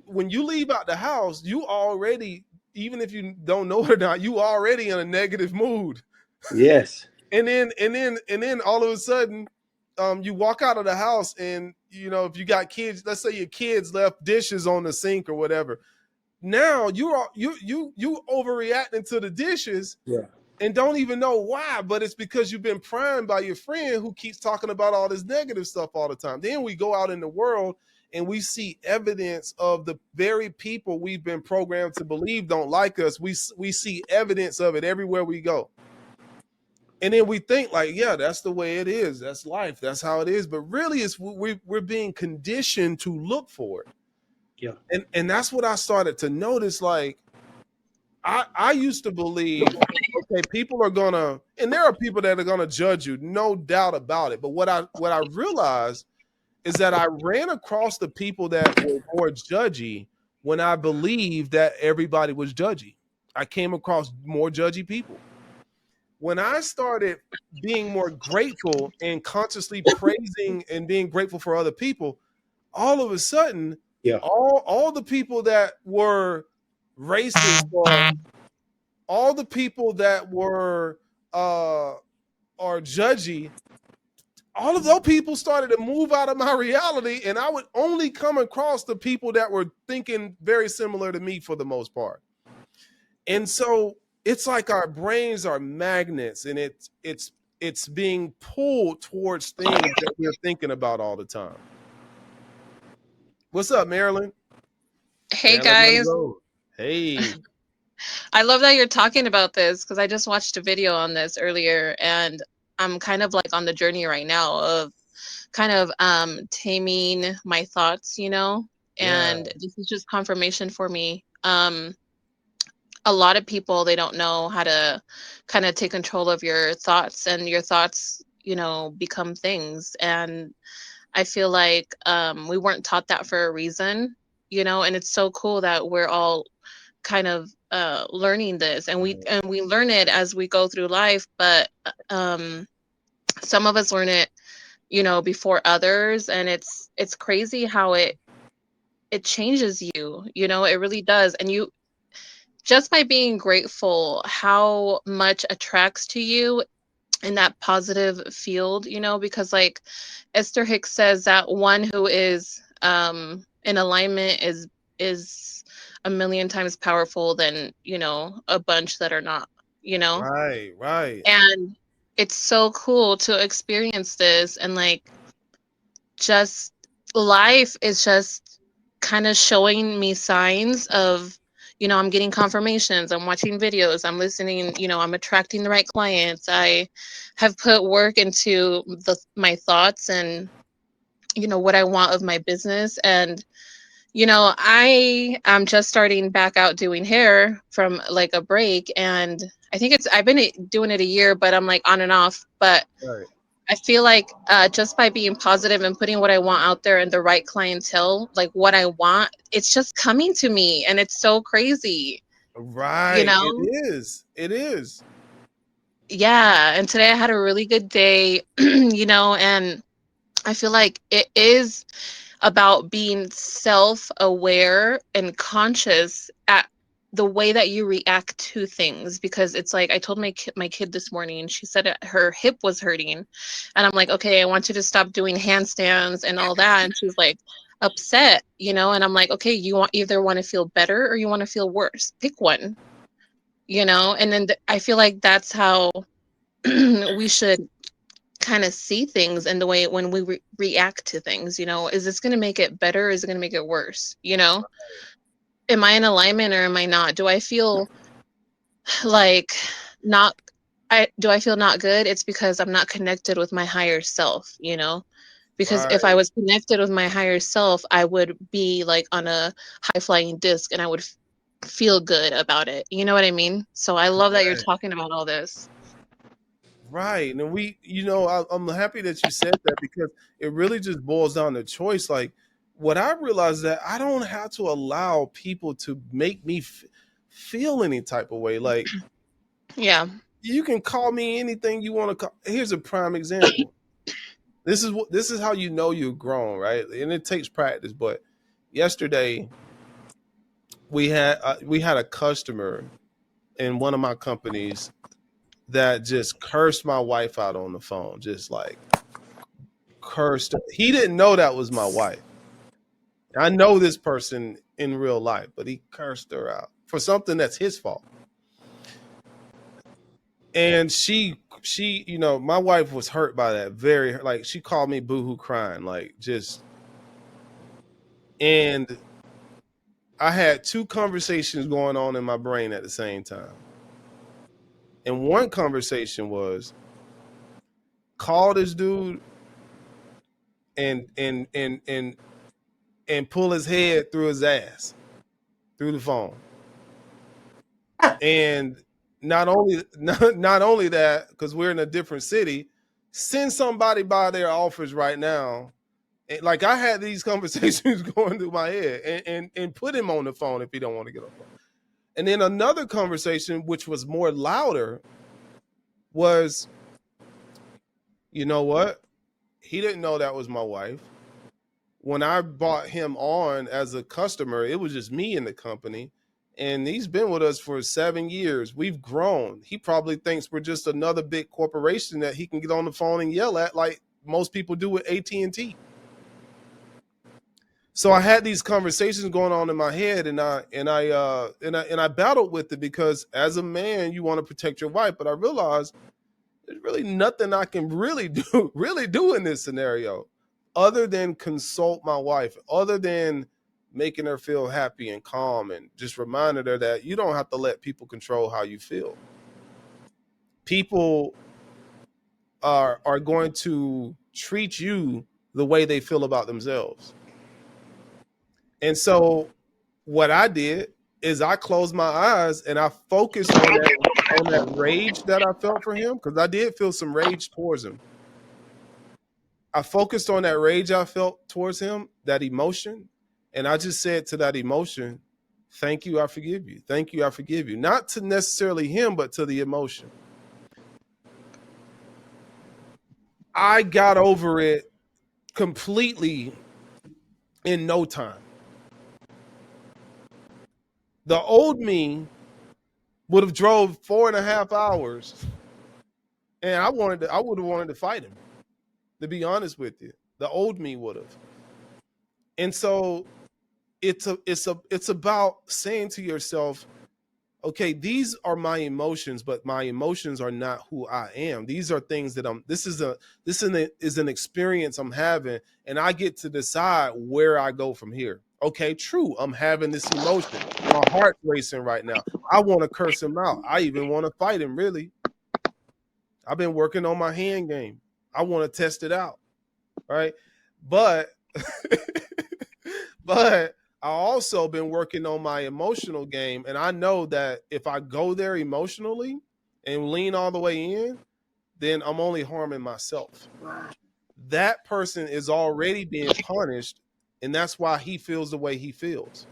When you leave out the house, you already, even if you don't know it or not, you already in a negative mood. Yes. And then all of a sudden, you walk out of the house, and if you got kids, let's say your kids left dishes on the sink or whatever. Now you overreacting to the dishes. Yeah. And don't even know why, but it's because you've been primed by your friend who keeps talking about all this negative stuff all the time. Then we go out in the world and we see evidence of the very people we've been programmed to believe don't like us. We see evidence of it everywhere we go. And then we think, like, yeah, that's the way it is. That's life. That's how it is. But really, we're being conditioned to look for it. Yeah. And that's what I started to notice. Like, I used to believe, okay, people are gonna, and there are people that are gonna judge you, no doubt about it. But what I realized is that I ran across the people that were more judgy when I believed that everybody was judgy. I came across more judgy people. When I started being more grateful and consciously praising and being grateful for other people, all of a sudden, all the people that were racist, or all the people that were are judgy, all of those people started to move out of my reality, and I would only come across the people that were thinking very similar to me for the most part. And so it's like our brains are magnets, and it's being pulled towards things that we're thinking about all the time. What's up, Marilyn? Hey, guys. Hey. I love that you're talking about this, because I just watched a video on this earlier, and I'm kind of like on the journey right now of kind of taming my thoughts, and this is just confirmation for me. A lot of people, they don't know how to kind of take control of your thoughts, and your thoughts, become things. And I feel like we weren't taught that for a reason, and it's so cool that we're all kind of learning this, and we learn it as we go through life. But some of us learn it you know, before others. And it's crazy how it changes you, you know, it really does. And you, just by being grateful, how much attracts to you in that positive field, you know, because like Esther Hicks says that one who is in alignment is a million times powerful than, you know, a bunch that are not, you know. Right. And it's so cool to experience this, and like just life is just kind of showing me signs of, you know, I'm getting confirmations, I'm watching videos, I'm listening, you know, I'm attracting the right clients. I have put work into my thoughts and, you know, what I want of my business. And, you know, I am just starting back out doing hair from like a break. And I think I've been doing it a year, but I'm like on and off. But Right. I feel like just by being positive and putting what I want out there and the right clientele, like what I want, it's just coming to me. And it's so crazy, you Right. It know? is. It is. Yeah. And today I had a really good day, you know, and I feel like it is about being self-aware and conscious at the way that you react to things. Because it's like I told my kid this morning, she said her hip was hurting, and I'm like, okay, I want you to stop doing handstands and all that. And she's like upset, you know. And I'm like, okay, you either want to feel better or you want to feel worse, pick one, you know. And then I feel like that's how we should kind of see things in the way when we react to things, you know. Is this going to make it better, or is it going to make it worse, you know? Am I in alignment or am I not? Do I feel like not do I feel not good? It's because I'm not connected with my higher self, you know. Because if I Right. was connected with my higher self, I would be like on a high flying disc, and I would feel good about it, you know what I mean? So I love that you're Right. talking about all this. Right. And we, you know, I'm happy that you said that, because it really just boils down to choice. Like, what I realized that I don't have to allow people to make me feel any type of way. Like, Yeah. you can call me anything you want to call. Here's a prime example. This is how you know you're grown, right? And it takes practice. But yesterday we had a customer in one of my companies that just cursed my wife out on the phone, just like cursed her. He didn't know that was my wife. I know this person in real life, but he cursed her out for something that's his fault. And she, you know, my wife was hurt by that. Very, like, she called me boohoo crying, like, just. And I had two conversations going on in my brain at the same time. And one conversation was, call this dude and pull his head through his ass through the phone. And not only that, because we're in a different city, send somebody by their office right now. And like, I had these conversations going through my head, and put him on the phone if he don't want to get on the phone. And then another conversation, which was more louder, was, you know what? He didn't know that was my wife. When I brought him on as a customer, it was just me in the company. And he's been with us for 7 years. We've grown. He probably thinks we're just another big corporation that he can get on the phone and yell at, like most people do with AT&T. So I had these conversations going on in my head, and I battled with it, because as a man, you want to protect your wife. But I realized there's really nothing I can really do in this scenario, other than consult my wife, other than making her feel happy and calm, and just reminding her that you don't have to let people control how you feel. People are going to treat you the way they feel about themselves. And so what I did is I closed my eyes and I focused on that rage that I felt for him, because I did feel some rage towards him. I focused on that rage I felt towards him, that emotion, and I just said to that emotion, thank you, I forgive you. Thank you, I forgive you. Not to necessarily him, but to the emotion. I got over it completely in no time. The old me would have drove 4.5 hours, and I would have wanted to fight him. To be honest with you, the old me would have. And so it's about saying to yourself, okay, these are my emotions, but my emotions are not who I am. These are things that this is an experience I'm having, and I get to decide where I go from here. Okay, true. I'm having this emotion. My heart's racing right now. I want to curse him out. I even want to fight him, really. I've been working on my hand game. I want to test it out. Right. But but I also been working on my emotional game, and I know that if I go there emotionally and lean all the way in, then I'm only harming myself. That person is already being punished, and that's why he feels the way he feels.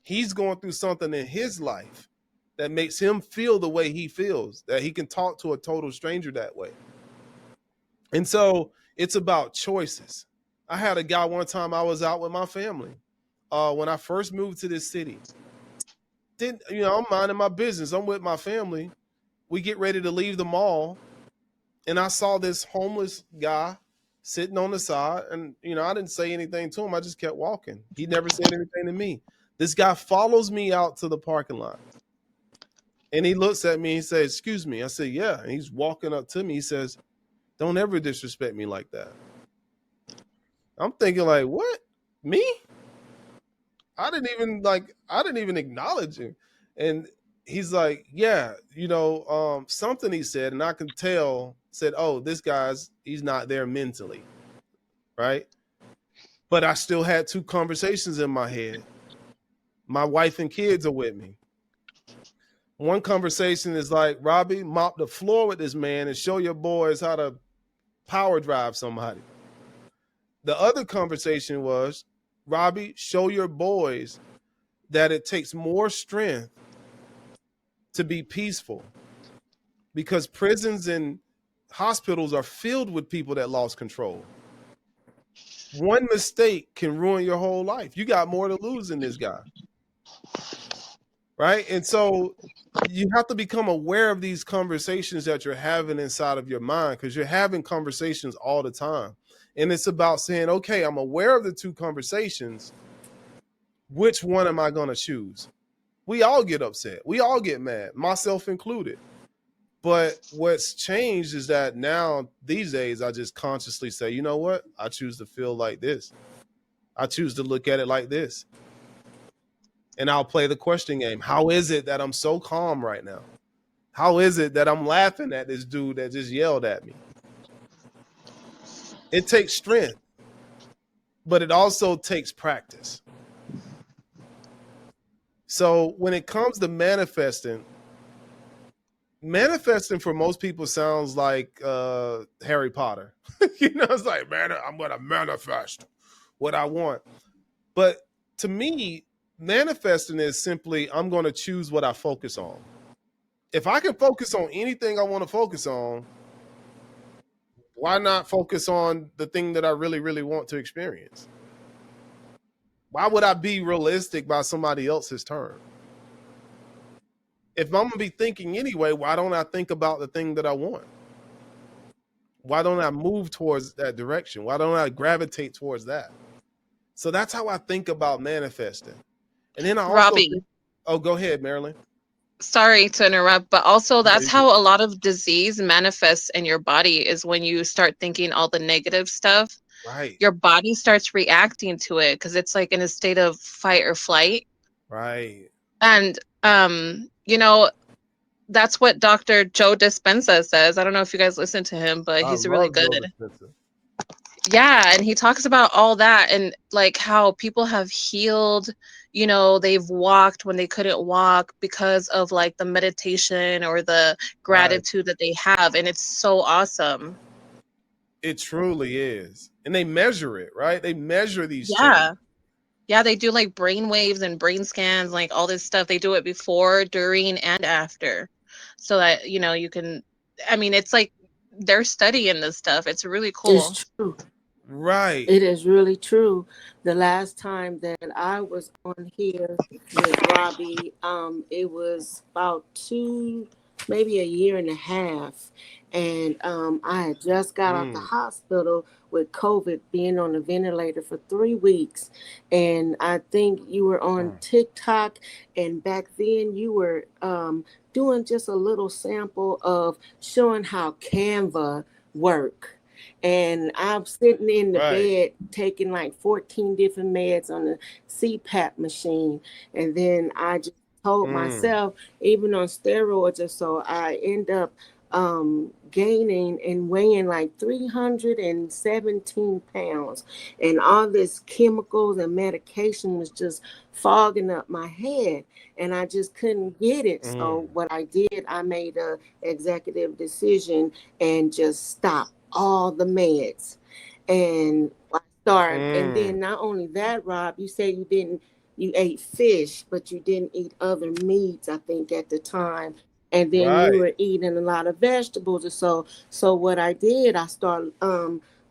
He's going through something in his life that makes him feel the way he feels, that he can talk to a total stranger that way. And so it's about choices. I had a guy one time, I was out with my family when I first moved to this city. I'm minding my business. I'm with my family. We get ready to leave the mall, and I saw this homeless guy sitting on the side, and I didn't say anything to him. I just kept walking. He never said anything to me. This guy follows me out to the parking lot, and he looks at me. He says, "Excuse me." I said, "Yeah." And he's walking up to me. He says, "Don't ever disrespect me like that." I'm thinking, like, what? Me? I didn't even acknowledge him. And he's like, "Yeah, something," he said, and I can tell, said, "Oh, he's not there mentally." Right? But I still had 2 conversations in my head. My wife and kids are with me. One conversation is like, "Robbie, mop the floor with this man and show your boys how to power drive somebody." The other conversation was, "Robbie, show your boys that it takes more strength to be peaceful, because prisons and hospitals are filled with people that lost control. One mistake can ruin your whole life. You got more to lose than this guy." Right? And so you have to become aware of these conversations that you're having inside of your mind, because you're having conversations all the time. And it's about saying, okay, I'm aware of the 2 conversations. Which one am I going to choose? We all get upset. We all get mad, myself included. But what's changed is that now, these days, I just consciously say, you know what? I choose to feel like this. I choose to look at it like this. And I'll play the question game. How is it that I'm so calm right now? How is it that I'm laughing at this dude that just yelled at me? It takes strength, but it also takes practice. So when it comes to manifesting for most people sounds like Harry Potter. It's like, man, I'm going to manifest what I want. But to me, manifesting is simply, I'm going to choose what I focus on. If I can focus on anything I want to focus on, why not focus on the thing that I really, really want to experience? Why would I be realistic by somebody else's term? If I'm going to be thinking anyway, why don't I think about the thing that I want? Why don't I move towards that direction? Why don't I gravitate towards that? So that's how I think about manifesting. And then I also Robbie, go ahead, Marilyn. sorry to interrupt, but also that's how a lot of disease manifests in your body, is when you start thinking all the negative stuff. Right. Your body starts reacting to it because it's like in a state of fight or flight. Right. And that's what Dr. Joe Dispenza says. I don't know if you guys listen to him, but he's really good. Yeah, and he talks about all that, and like how people have healed, they've walked when they couldn't walk because of like the meditation or the gratitude that they have, and it's so awesome. It truly is. And they measure it, right? They measure these changes. Yeah, they do like brain waves and brain scans, like all this stuff. They do it before, during, and after, so that you can, it's like they're studying this stuff. It's really cool. It's true. Right. It is really true. The last time that I was on here with Robbie, it was about maybe a year and a half. And I had just got out the hospital with COVID, being on the ventilator for 3 weeks. And I think you were on TikTok, and back then you were doing just a little sample of showing how Canva work. And I'm sitting in the bed taking like 14 different meds on the CPAP machine. And then I just told myself, even on steroids or so, I end up gaining and weighing like 317 pounds. And all this chemicals and medication was just fogging up my head. And I just couldn't get it. So what I did, I made a executive decision and just stopped all the meds. And I started, and then not only that, Rob, you said you ate fish, but you didn't eat other meats, I think, at the time. And then you were eating a lot of vegetables or so. So what I did, I started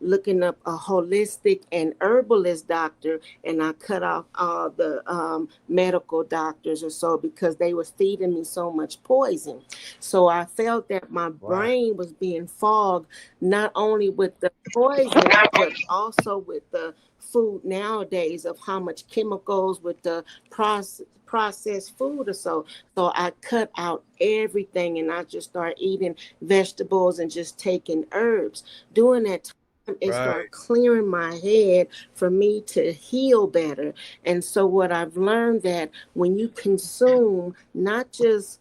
looking up a holistic and herbalist doctor, and I cut off all the medical doctors or so, because they were feeding me so much poison. So I felt that my brain was being fogged, not only with the poison, but also with the food nowadays, of how much chemicals with the processed food or so. So I cut out everything, and I just started eating vegetables and just taking herbs. Doing that time, it started clearing my head for me to heal better. And so what I've learned, that when you consume not just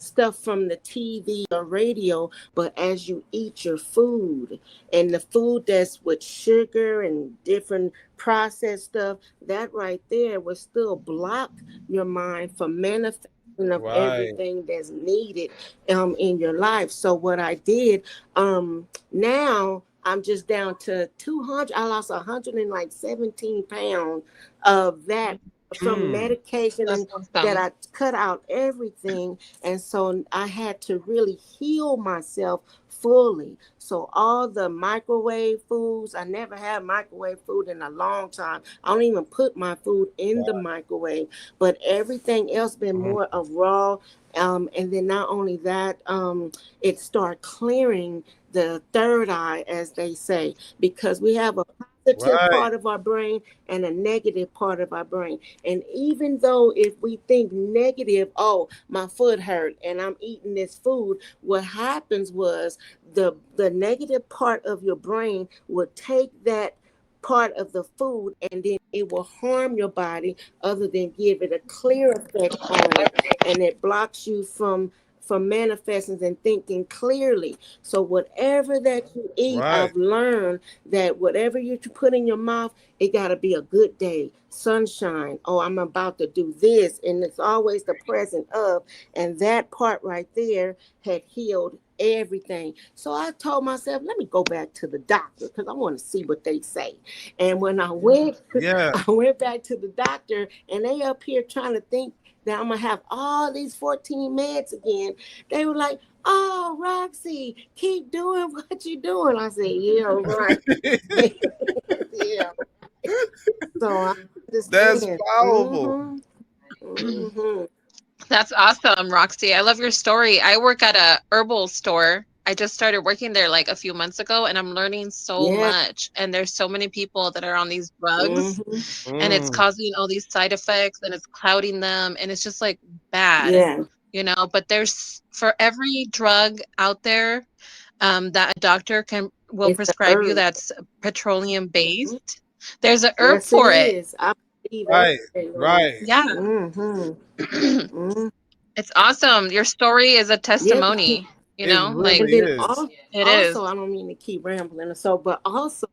stuff from the TV or radio, but as you eat your food, and the food that's with sugar and different processed stuff, that right there will still block your mind from manifesting of everything that's needed in your life. So what I did, now I'm just down to 200. I lost 117 pounds of that from medication, that I cut out everything. And so I had to really heal myself fully. So all the microwave foods, I never had microwave food in a long time. I don't even put my food in the microwave, but everything else been more of raw. And then not only that, it started clearing the third eye, as they say, because we have a positive part of our brain and a negative part of our brain. And even though if we think negative, oh, my foot hurt and I'm eating this food, what happens was the negative part of your brain will take that part of the food, and then it will harm your body other than give it a clear effect on it, and it blocks you from manifesting and thinking clearly. So whatever that you eat, I've learned that whatever you put in your mouth, it got to be a good day, sunshine. Oh, I'm about to do this. And it's always the present of. And that part right there had healed everything. So I told myself, let me go back to the doctor, because I want to see what they say. And when I went, I went back to the doctor, and they up here trying to think that I'm gonna have all these 14 meds again. They were like, "Oh, Roxy, keep doing what you're doing." I said, "Yeah, right." Yeah. So I understand. That's powerful. That's awesome, Roxy. I love your story. I work at a herbal store. I just started working there like a few months ago, and I'm learning so much. And there's so many people that are on these drugs, and it's causing all these side effects, and it's clouding them, and it's just like bad, you know. But there's, for every drug out there that a doctor will prescribe you that's petroleum based, there's an herb for it. Right. Yeah. It's awesome. Your story is a testimony. You know, really like is. Also, it is. I don't mean to keep rambling, but also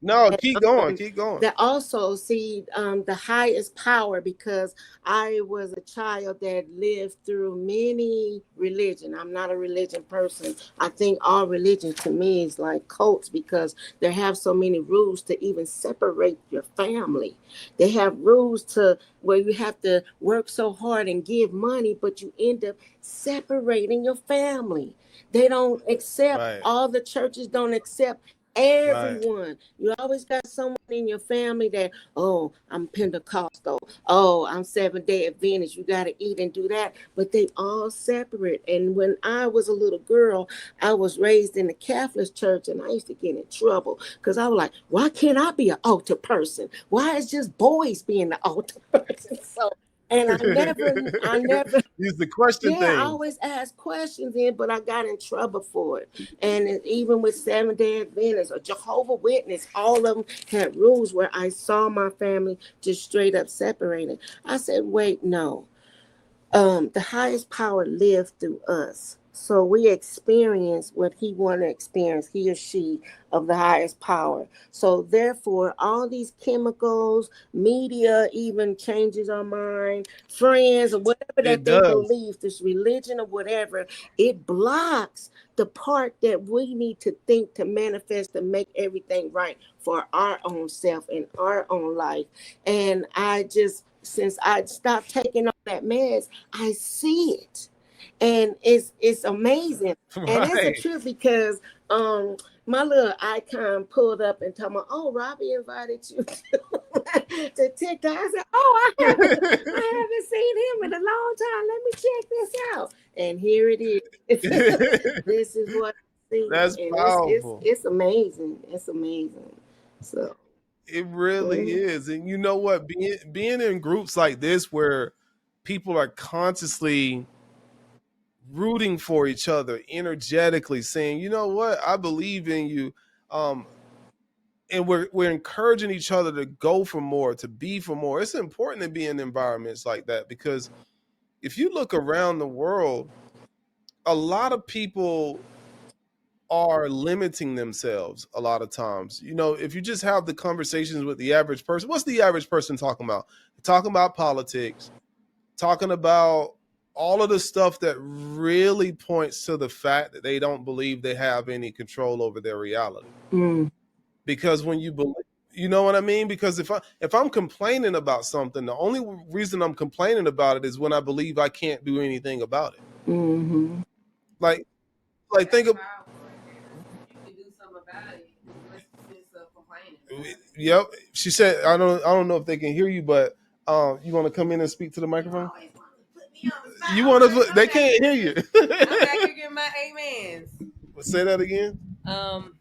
No, keep going. um, Keep going. that also see the highest power, because I was a child that lived through many religion. I'm not a religion person. I think all religion to me is like cults, because they have so many rules to even separate your family. They have rules to where you have to work so hard and give money, but you end up separating your family. They don't accept, Right. all the churches don't accept Right. everyone. You always got someone in your family that, oh, I'm Pentecostal, oh, I'm Seventh-day Adventist, you got to eat and do that, but they all separate. And when I was a little girl, I was raised in the Catholic church, and I used to get in trouble because I was like, why can't I be an altar person? Why is just boys being the altar person? So, and I never Use the question yeah, I thing. always ask questions in, but I got in trouble for it. And even with Seventh-day Adventists or Jehovah Witness, all of them had rules where I saw my family just straight up separated. I said, wait, no. The highest power lived through us. So we experience what he want to experience, he or she of the highest power. So therefore, all these chemicals, media even changes our mind, friends or whatever that It they does. believe, this religion or whatever, it blocks the part that we need to think to manifest to make everything right for our own self and our own life. And I just, since I stopped taking on that meds, I see it. And it's amazing. And it's a Right. trip because my little icon pulled up and told me, oh, Robbie invited you to TikTok. I said, oh, I haven't seen him in a long time. Let me check this out. And here it is. This is what I see. That's And powerful. it's amazing. It's amazing. So It really mhm. is. And you know what? Being in groups like this where people are consciously rooting for each other, energetically saying, you know what, I believe in you. And we're encouraging each other to go for more, to be for more. It's important to be in environments like that, because if you look around the world, a lot of people are limiting themselves a lot of times. You know, if you just have the conversations with the average person, what's the average person talking about? Talking about politics, talking about all of the stuff that really points to the fact that they don't believe they have any control over their reality. Mm. Because when you believe, you know what I mean? Because if I'm complaining about something, the only reason I'm complaining about it is when I believe I can't do anything about it. Mm-hmm. Like think of, yep. She said, I don't know if they can hear you, but you want to come in and speak to the microphone? You want to? They can't hear you. I'm back here getting my amens. Say that again. Dang,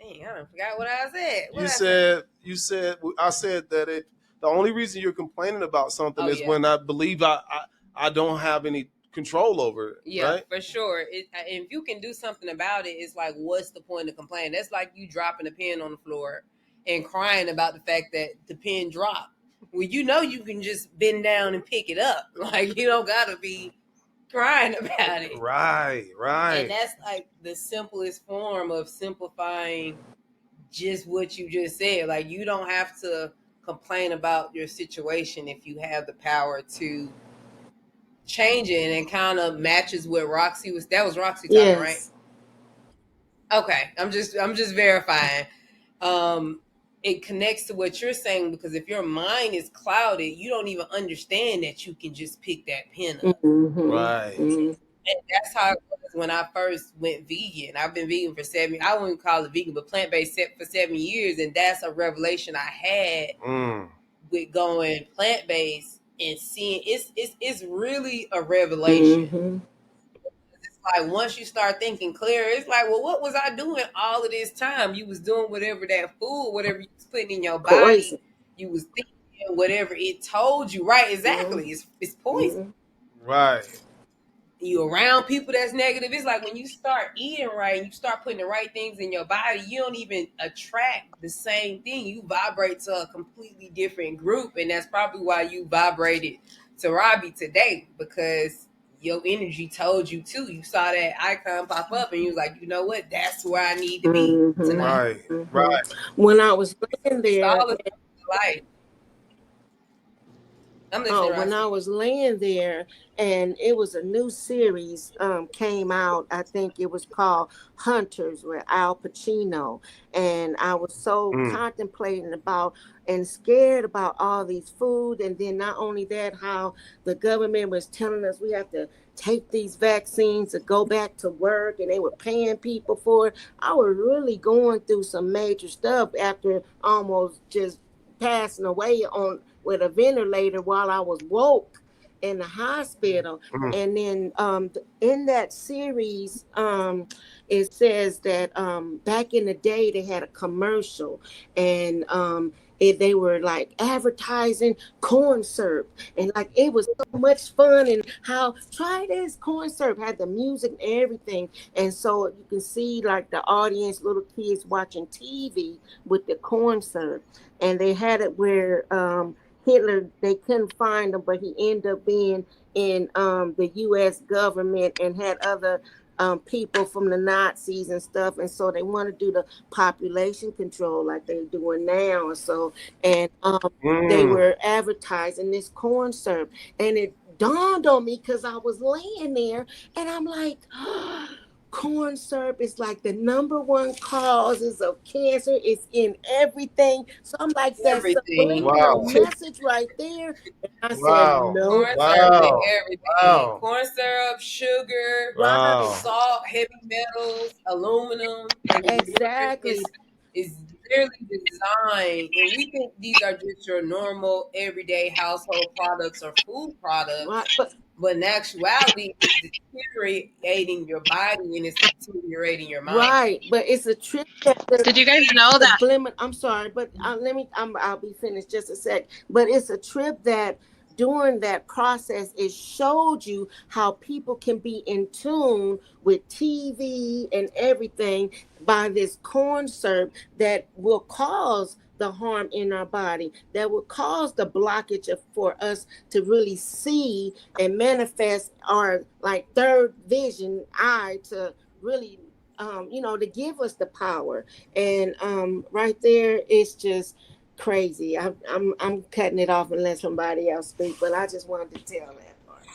I don't forgot what I said. You said I said that the only reason you're complaining about something is when I believe I don't have any control over it. Yeah, right? for sure. If you can do something about it, it's like, what's the point of complaining? That's like you dropping a pen on the floor and crying about the fact that the pen dropped. Well, you know you can just bend down and pick it up. Like, you don't gotta be crying about it. Right. And that's like the simplest form of simplifying just what you just said. Like, you don't have to complain about your situation if you have the power to change it. And it kind of matches what Roxy was. That was Roxy talking, Yes. right? Okay, I'm just verifying. It connects to what you're saying, because if your mind is clouded, you don't even understand that you can just pick that pen up. Mm-hmm. Right. Mm-hmm. And that's how it was when I first went vegan. I've been vegan for I wouldn't call it vegan, but plant-based for 7 years. And that's a revelation I had with going plant-based and seeing it's really a revelation. Mm-hmm. It's like, once you start thinking clear, it's like, well, what was I doing all of this time? You was doing whatever that food, whatever you was putting in your body. Poison. You was thinking whatever it told you. Right, exactly. Mm-hmm. It's poison. Mm-hmm. Right. You around people that's negative. It's like when you start eating right and you start putting the right things in your body, you don't even attract the same thing. You vibrate to a completely different group. And that's probably why you vibrated to Robbie today, because your energy told you to. You saw that icon pop up and you was like, you know what? That's where I need to be tonight. Right. Right. When I was laying It's there, all about life. I'm listening, when I Roxy. was laying there, and it was a new series came out. I think it was called Hunters with Al Pacino, and I was so contemplating about and scared about all these food, and then not only that, how the government was telling us we have to take these vaccines to go back to work, and they were paying people for it. I was really going through some major stuff after almost just passing away on with a ventilator while I was woke in the hospital. And then in that series, it says that back in the day they had a commercial, and they were like advertising corn syrup, and like it was so much fun, and how try this corn syrup, had the music and everything. And so you can see like the audience, little kids watching TV with the corn syrup, and they had it where Hitler, they couldn't find him, but he ended up being in the U.S. government and had other people from the Nazis and stuff. And so they want to do the population control like they're doing now. And so, and they were advertising this corn syrup. And it dawned on me because I was laying there and I'm like, corn syrup is like the #1 causes of cancer. It's in everything. So I'm like, that's a subliminal message right there. And I said, no. Corn syrup and everything. Corn syrup, sugar, salt, heavy metals, aluminum. Exactly. It's literally designed, and we think these are just your normal everyday household products or food products. Right. But in actuality, it's deteriorating your body and it's deteriorating your mind. Right, but it's a trip. Did you guys know that? I'm sorry, but I'll be finished just a sec. But it's a trip that during that process, it showed you how people can be in tune with TV and everything by this corn syrup that will cause the harm in our body, that will cause the blockage for us to really see and manifest our like third vision eye to really to give us the power. And right there, it's just crazy. I'm cutting it off and let somebody else speak, but I just wanted to tell that part.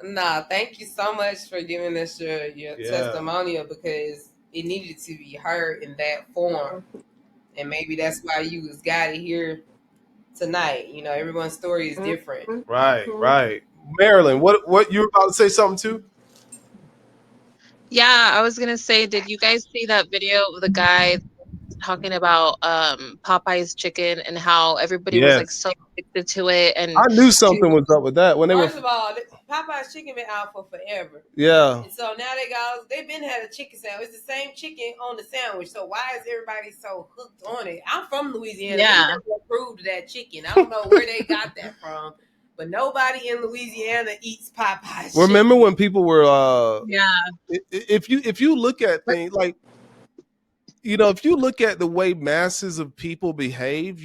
Nah, thank you so much for giving us your testimonial, because it needed to be heard in that form. And maybe that's why you was guided here tonight. You know, everyone's story is different. Right. Marilyn, what you were about to say something too? Yeah, I was gonna say, did you guys see that video of the guy talking about Popeye's chicken and how everybody was like so addicted to it? And I knew something was up with that when First of all, Popeye's chicken been out for forever. Yeah. And so now they've been had a chicken sandwich. It's the same chicken on the sandwich. So why is everybody so hooked on it? I'm from Louisiana. Yeah. We approved that chicken. I don't know where they got that from, but nobody in Louisiana eats Popeye's chicken. Remember when people were yeah. If you look at things like, if you look at the way masses of people behave,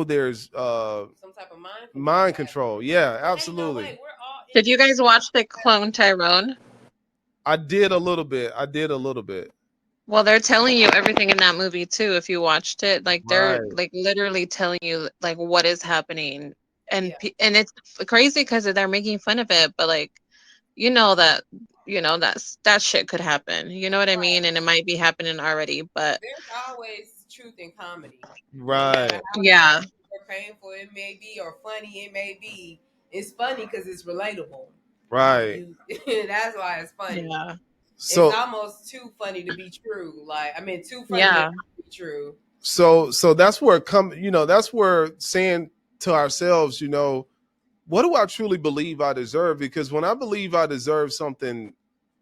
there's some type of mind control. Yeah, absolutely. Did you guys watch the Clone Tyrone? I did a little bit. Well, they're telling you everything in that movie too. If you watched it, like they're like literally telling you like what is happening, and it's crazy because they're making fun of it, but like that shit could happen. You know what I mean? And it might be happening already, but there's always truth in comedy. Right. Yeah. Or painful it may be, or funny it may be. It's funny because it's relatable. Right. That's why it's funny. Yeah. So it's almost too funny to be true. Too funny to be true. So that's where that's where saying to ourselves, what do I truly believe I deserve? Because when I believe I deserve something,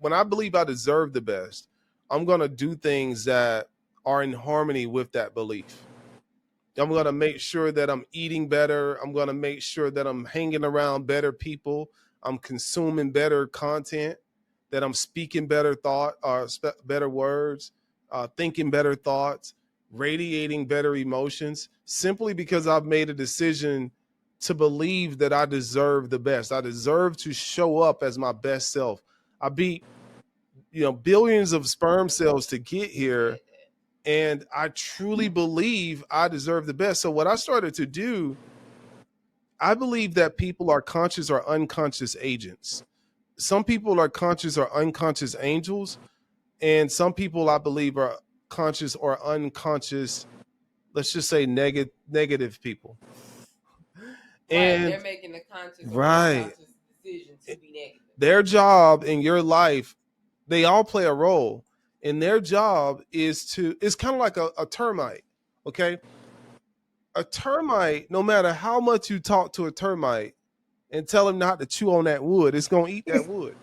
when I believe I deserve the best, I'm going to do things that are in harmony with that belief. I'm going to make sure that I'm eating better. I'm going to make sure that I'm hanging around better people. I'm consuming better content, that I'm speaking better better words, thinking better thoughts, radiating better emotions, simply because I've made a decision to believe that I deserve the best. I deserve to show up as my best self. I beat, billions of sperm cells to get here, and I truly believe I deserve the best. So what I started to do, I believe that people are conscious or unconscious agents. Some people are conscious or unconscious angels, and some people I believe are conscious or unconscious, let's just say negative people. Right, they're And making a conscious or right, unconscious decision to be negative. their job in your life, they all play a role, and their job it's kind of like a termite. Okay, a termite, no matter how much you talk to a termite and tell him not to chew on that wood, it's going to eat that wood.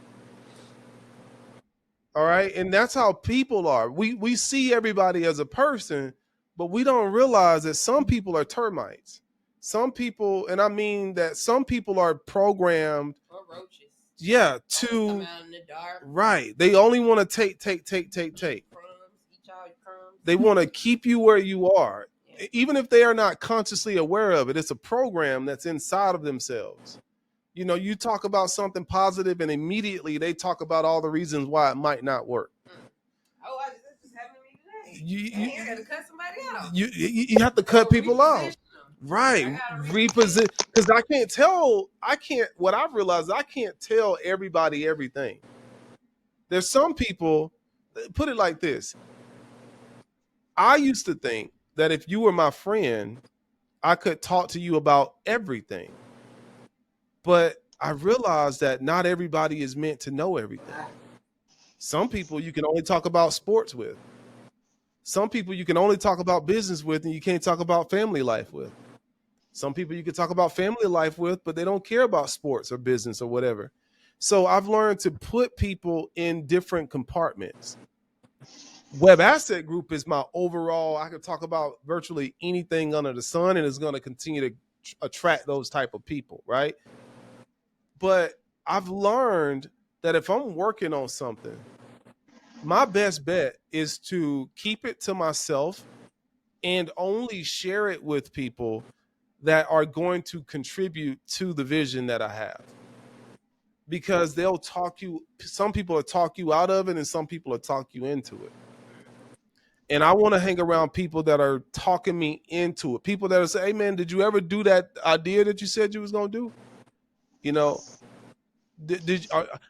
All right. And that's how people are. We see everybody as a person, but we don't realize that some people are termites. Some people, and I mean that some people are programmed, Or roaches. yeah, Come out in the dark. right. They only want to take. Crumbs, eat all your crumbs. They want to keep you where you are. Yeah. Even if they are not consciously aware of it, it's a program that's inside of themselves. You talk about something positive and immediately they talk about all the reasons why it might not work. Oh, this just happened to me today. You I got to cut somebody out. you have to cut people out. Reposition them. Right. I gotta Reposition, because what I've realized, I can't tell everybody everything. There's some people, put it like this. I used to think that if you were my friend, I could talk to you about everything. But I realized that not everybody is meant to know everything. Some people you can only talk about sports with. Some people you can only talk about business with, and you can't talk about family life with. Some people you can talk about family life with, but they don't care about sports or business or whatever. So I've learned to put people in different compartments. Web Asset Group is my overall, I could talk about virtually anything under the sun, and it's going to continue to attract those type of people, right? But I've learned that if I'm working on something, my best bet is to keep it to myself and only share it with people that are going to contribute to the vision that I have. Because some people will talk you out of it and some people will talk you into it. And I want to hang around people that are talking me into it. People that will say, hey man, did you ever do that idea that you said you was going to do?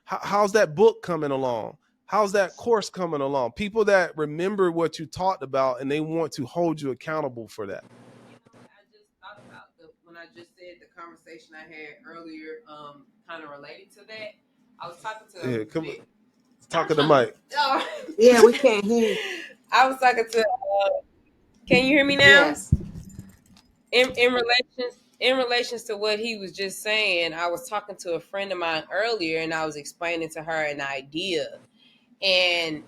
How's that book coming along? How's that course coming along? People that remember what you talked about and they want to hold you accountable for that. I just thought about when I just said the conversation I had earlier, kind of related to that. I was talking to talking to Mike. Oh. Yeah, we can't hear you. I was talking to. Can you hear me now? Yes. In relations to what he was just saying, I was talking to a friend of mine earlier, and I was explaining to her an idea, and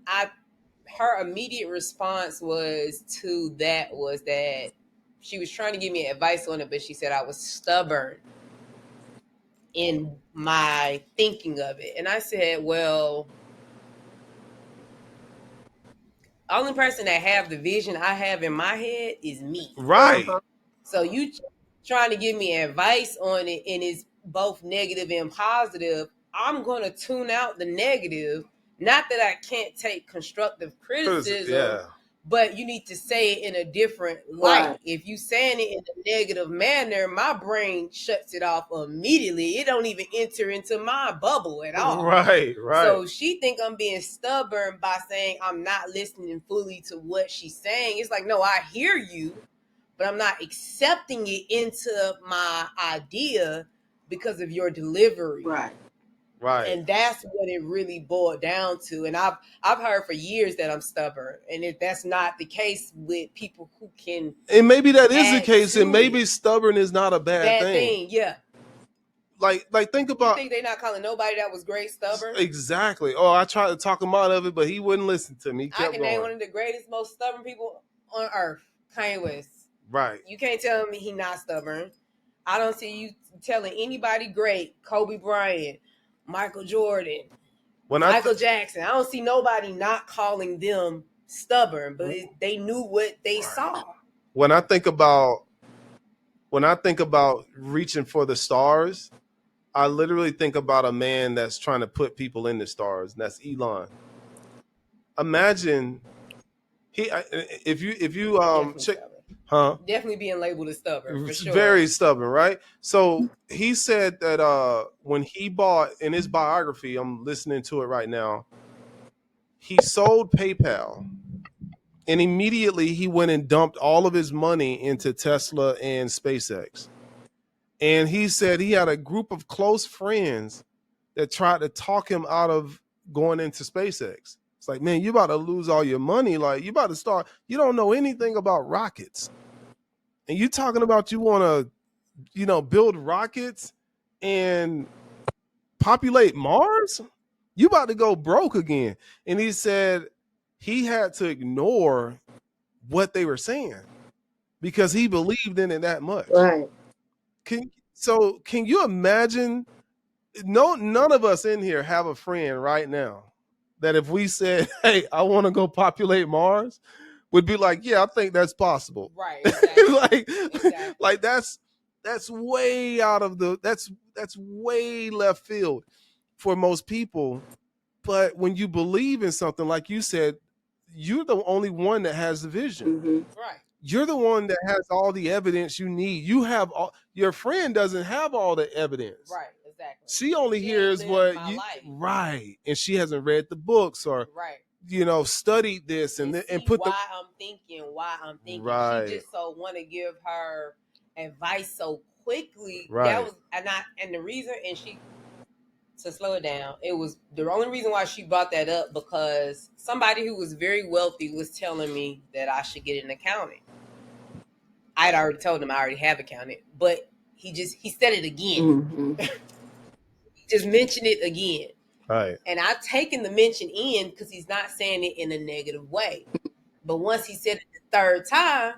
her immediate response was that she was trying to give me advice on it, but she said I was stubborn in my thinking of it, and I said, well, only person that have the vision I have in my head is me. Right. So you trying to give me advice on it, and it's both negative and positive. I'm going to tune out the negative. Not that I can't take constructive criticism, but you need to say it in a different light. Right. If you saying it in a negative manner, my brain shuts it off immediately. It don't even enter into my bubble at all. Right. So she think I'm being stubborn by saying I'm not listening fully to what she's saying. It's like, no, I hear you, but I'm not accepting it into my idea because of your delivery. Right. And that's what it really boiled down to. And I've heard for years that I'm stubborn. And if that's not the case with people who can. And maybe that is the case. And maybe stubborn is not a bad thing. Yeah. Like think about. You think they're not calling nobody that was great stubborn? Exactly. Oh, I tried to talk him out of it, but he wouldn't listen to me. He kept I can name one of the greatest, most stubborn people on earth, Kanye West. Right. You can't tell me he's not stubborn. I don't see you telling anybody great, Kobe Bryant, Michael Jordan, Michael Jackson. I don't see nobody not calling them stubborn, but they knew what they saw. When I think about when I think about reaching for the stars, I literally think about a man that's trying to put people in the stars, and that's Elon. Imagine if you Definitely check, stubborn. Definitely being labeled as stubborn for it's sure. very stubborn, right? So he said that when he bought, in his biography, I'm listening to it right now, he sold PayPal, and immediately he went and dumped all of his money into Tesla and SpaceX. And he said he had a group of close friends that tried to talk him out of going into SpaceX. It's like, man, you about to lose all your money. Like, you about to start, you don't know anything about rockets. And you talking about you want to, build rockets and populate Mars? You about to go broke again. And he said he had to ignore what they were saying because he believed in it that much. Right. Can you imagine? None of us in here have a friend right now that if we said, hey, I want to go populate Mars, would be like, yeah, I think that's possible. Right. Exactly. like that's way out of that's way left field for most people. But when you believe in something, like you said, you're the only one that has the vision. Mm-hmm. Right. You're the one that has all the evidence you need. You have your friend doesn't have all the evidence. Right. Exactly. She only hears what life. Right, and she hasn't read the books or studied this and put why I'm thinking. Right. She just so want to give her advice so quickly. Right. That was and the reason, and she, to slow it down, it was the only reason why she brought that up, because somebody who was very wealthy was telling me that I should get an accountant. I'd already told him I already have accountant, but he said it again. Mm-hmm. He just mentioned it again. Right. And I've taken the mention in because he's not saying it in a negative way. But once he said it the third time,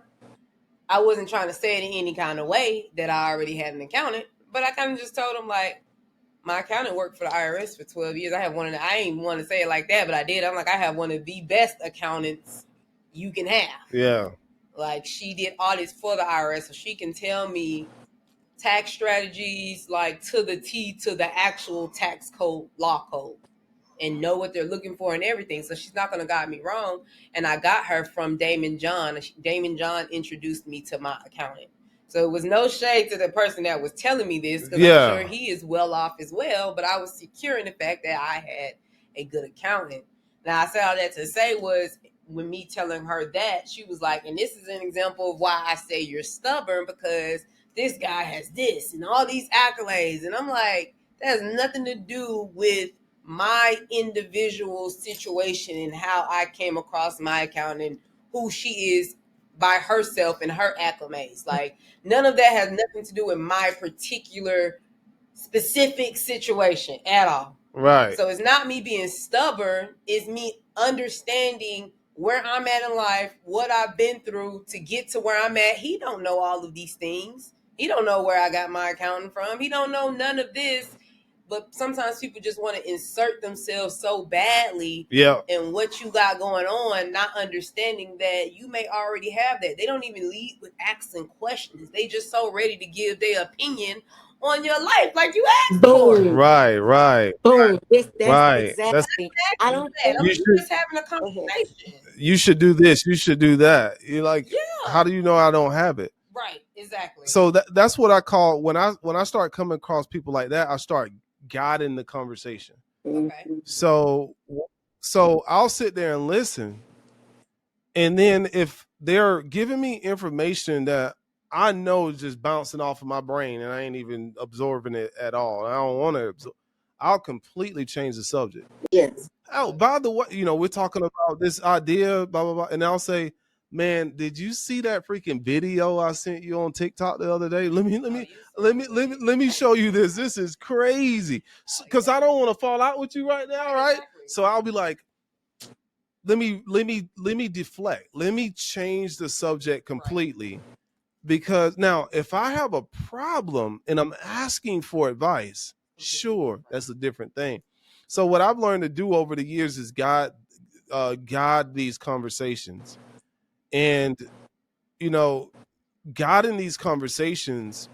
I wasn't trying to say it in any kind of way that I already had an accountant. But I kind of just told him, like, my accountant worked for the IRS for 12 years. I ain't even want to say it like that, but I did. I'm like, I have one of the best accountants you can have. Yeah. Like, she did audits for the IRS, so she can tell me tax strategies, like to the T, to the actual tax code, law code, and know what they're looking for and everything. So she's not going to guide me wrong. And I got her from Damon John. Damon John introduced me to my accountant. So it was no shade to the person that was telling me this, because I'm sure he is well off as well. But I was secure in the fact that I had a good accountant. Now, I said all that to say was, when me telling her that, she was like, and this is an example of why I say you're stubborn, because this guy has this and all these accolades. And I'm like, that has nothing to do with my individual situation and how I came across my accountant and who she is by herself and her acclimates. Like, none of that has nothing to do with my particular specific situation at all. Right. So it's not me being stubborn, it's me understanding where I'm at in life, what I've been through to get to where I'm at. He don't know all of these things. He don't know where I got my accountant from. He don't know none of this. But sometimes people just want to insert themselves so badly in what you got going on, not understanding that you may already have that. They don't even lead with asking questions. They just so ready to give their opinion on your life, like you asked for. Right. Boom. That's Right. exactly. I don't think I'm just having a conversation. You should do this. You should do that. You're like, how do you know I don't have it? Right. Exactly. So that's what I call, when I start coming across people like that, I start guiding the conversation. Okay. So I'll sit there and listen. And then if they're giving me information that I know is just bouncing off of my brain and I ain't even absorbing it at all, I don't want to absorb, I'll completely change the subject. Yes. Oh, by the way, we're talking about this idea, blah, blah, blah. And I'll say, man, did you see that freaking video I sent you on TikTok the other day? Let me show you this. This is crazy. Because I don't want to fall out with you right now, right? So I'll be like, let me deflect. Let me change the subject completely. Because now, if I have a problem and I'm asking for advice, sure, that's a different thing. So what I've learned to do over the years is guide these conversations. And, God in these conversations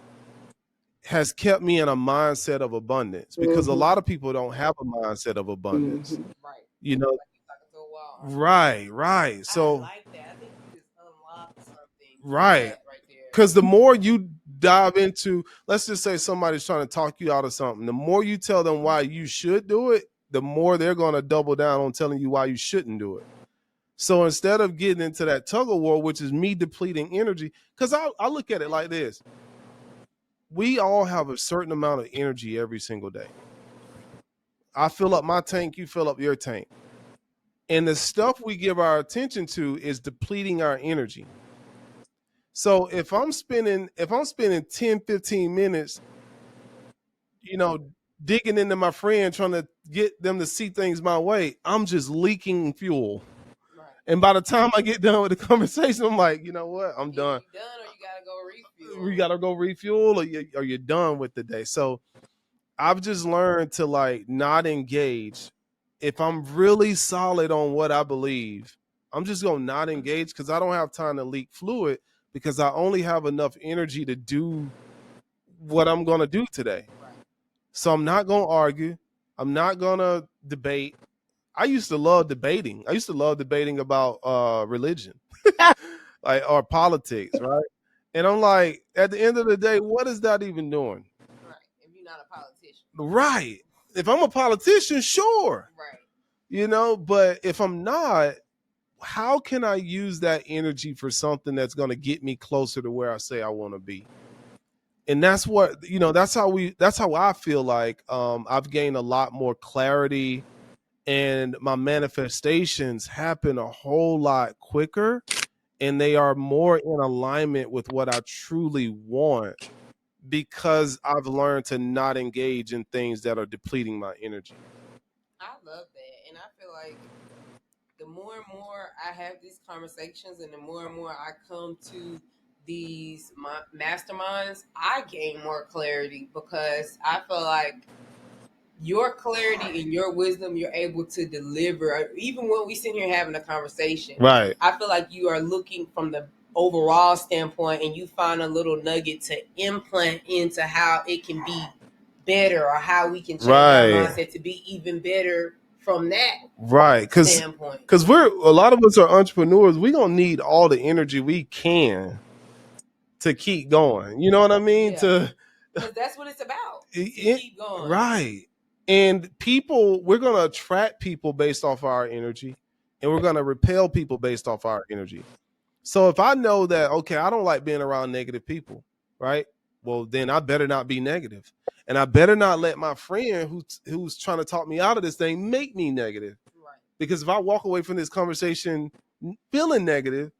has kept me in a mindset of abundance, because a lot of people don't have a mindset of abundance. Right. You know, Like you're talking to a wall. right. I So like that. I think you just unlocked something. with right. that right there. Because the more you dive into, let's just say somebody's trying to talk you out of something, the more you tell them why you should do it, the more they're going to double down on telling you why you shouldn't do it. So instead of getting into that tug of war, which is me depleting energy, because I look at it like this. We all have a certain amount of energy every single day. I fill up my tank, you fill up your tank. And the stuff we give our attention to is depleting our energy. So if I'm spending 10, 15 minutes, digging into my friend, trying to get them to see things my way, I'm just leaking fuel. Right. And by the time I get done with the conversation, I'm like, you know what? I'm Either done. you done or you gotta go refuel. You got to go refuel, or you're done with the day. So I've just learned to like not engage. If I'm really solid on what I believe, I'm just going to not engage, because I don't have time to leak fluid, because I only have enough energy to do what I'm going to do today. Right. So I'm not going to argue. I'm not going to debate. I used to love debating. I used to love debating about religion or politics, right? And I'm like, at the end of the day, what is that even doing? Right. If you're not a politician. Right. If I'm a politician, sure. Right. But if I'm not, how can I use that energy for something that's going to get me closer to where I say I want to be? And that's what, that's how I feel like I've gained a lot more clarity, and my manifestations happen a whole lot quicker, and they are more in alignment with what I truly want, because I've learned to not engage in things that are depleting my energy. I love that. And I feel like the more and more I have these conversations and the more and more I come to these masterminds, I gain more clarity, because I feel like your clarity and your wisdom you're able to deliver, even when we sit here having a conversation. Right. I feel like you are looking from the overall standpoint, and you find a little nugget to implant into how it can be better, or how we can change our mindset to be even better from that standpoint. Because a lot of us are entrepreneurs. We're going to need all the energy we can to keep going. You know what I mean? Because that's what it's about. To keep going. Right. And we're going to attract people based off our energy, and we're going to repel people based off our energy. So if I know that, okay, I don't like being around negative people, right? Well, then I better not be negative. And I better not let my friend who's trying to talk me out of this thing make me negative. Right. Because if I walk away from this conversation feeling negative,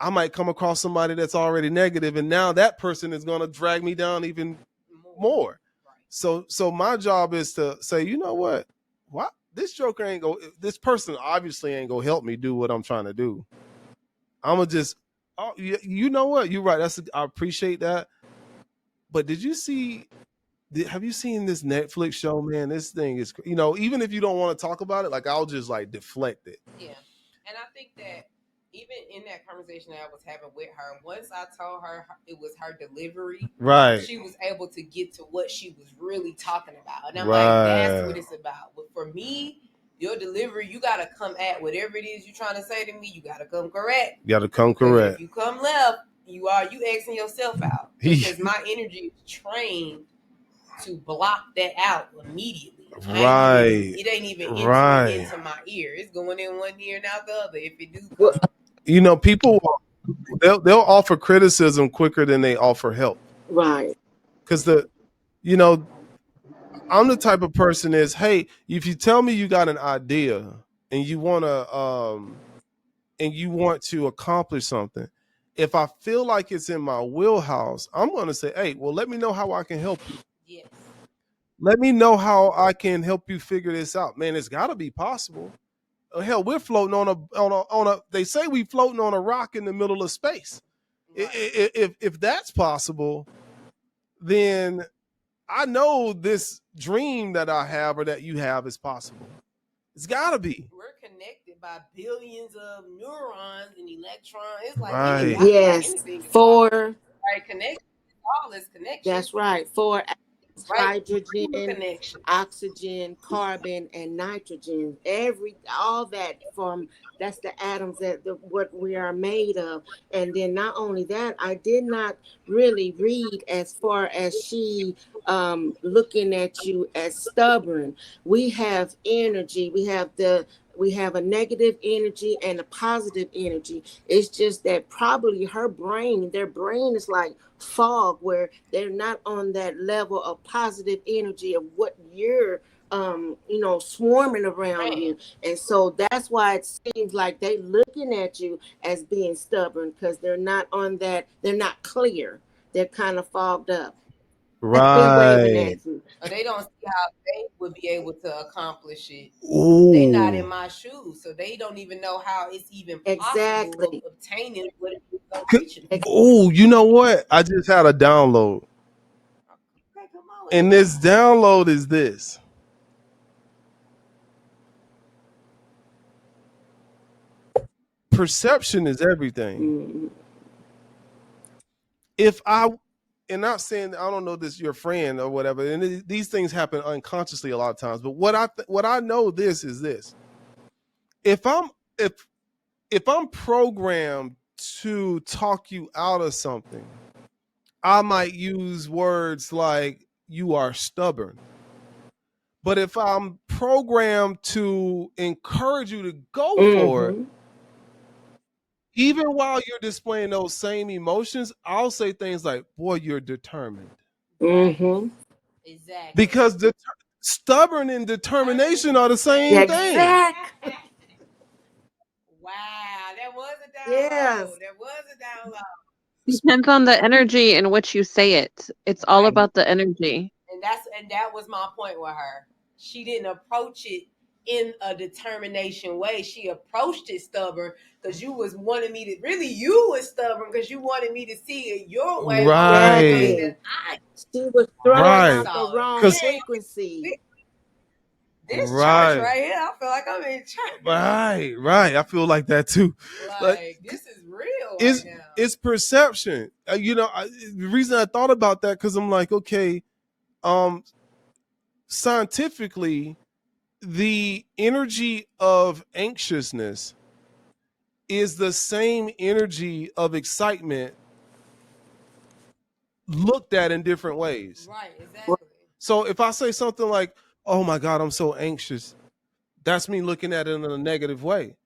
I might come across somebody that's already negative, and now that person is going to drag me down even more. Right. So my job is to say, you know what? This person obviously ain't gonna help me do what I'm trying to do. I'm gonna just, you know what? You're right. I appreciate that. But have you seen this Netflix show, man? This thing is, even if you don't want to talk about it, like I'll just like deflect it. Yeah. And I think that even in that conversation that I was having with her, once I told her it was her delivery, right, she was able to get to what she was really talking about. And I'm like, that's what it's about. But for me, your delivery, you got to come at whatever it is you're trying to say to me. You got to come correct. If you come left, you Xing yourself out. Because my energy is trained to block that out immediately. Right. It ain't even entering into my ear. It's going in one ear and out the other. If it do come. People, they'll offer criticism quicker than they offer help. Right. Because I'm the type of person is, hey, if you tell me you got an idea and you want to accomplish something, if I feel like it's in my wheelhouse, I'm going to say, hey, well, let me know how I can help you. Yes. Let me know how I can help you figure this out. Man, it's got to be possible. Hell, we're floating on a. They say we floating on a rock in the middle of space. Right. If that's possible, then I know this dream that I have or that you have is possible. It's got to be. We're connected by billions of neurons and electrons. It's like yes, right connection. All is connection. That's right. 4 atoms, Right. hydrogen, Connection. oxygen, carbon, and nitrogen. All that that's the atoms what we are made of. And then not only that, I did not really read as far as she looking at you as stubborn. We have energy. We have a negative energy and a positive energy. It's just that probably their brain is like fog, where they're not on that level of positive energy of what you're swarming around you. And so that's why it seems like they looking at you as being stubborn, because they're not clear. They're kind of fogged up. They waving Right. at you. Or they don't see how they would be able to accomplish it. Ooh. They not in my shoes, so they don't even know how it's even possible Exactly. of obtaining what it is they're reaching for. Oh, you know what? I just had a download. Okay, come on. And this download is this. Perception is everything. Mhm. If I, and not saying I don't know this your friend or whatever, and these things happen unconsciously a lot of times. But what I know this is this: if I'm programmed to talk you out of something, I might use words like "you are stubborn." But if I'm programmed to encourage you to go for it, even while you're displaying those same emotions, I'll say things like, "Boy, you're determined." Mm-hmm. Exactly. Because stubborn and determination are the same thing. Exactly. Wow, that was a download. Yes. That was a download. Depends on the energy in which you say it. It's all about the energy. And that was my point with her. She didn't approach it in a determination way. She approached it stubborn because you was wanting me to really. You was stubborn because you wanted me to see it your way. Right. She was throwing Right. out the wrong 'Cause- frequency. This Right. church right here, I feel like I'm in church. Right. I feel like that too. Like this is real right now. It's perception. The reason I thought about that, because I'm like, okay, scientifically, the energy of anxiousness is the same energy of excitement looked at in different ways. Right, exactly. So if I say something like, "Oh my God, I'm so anxious," that's me looking at it in a negative way.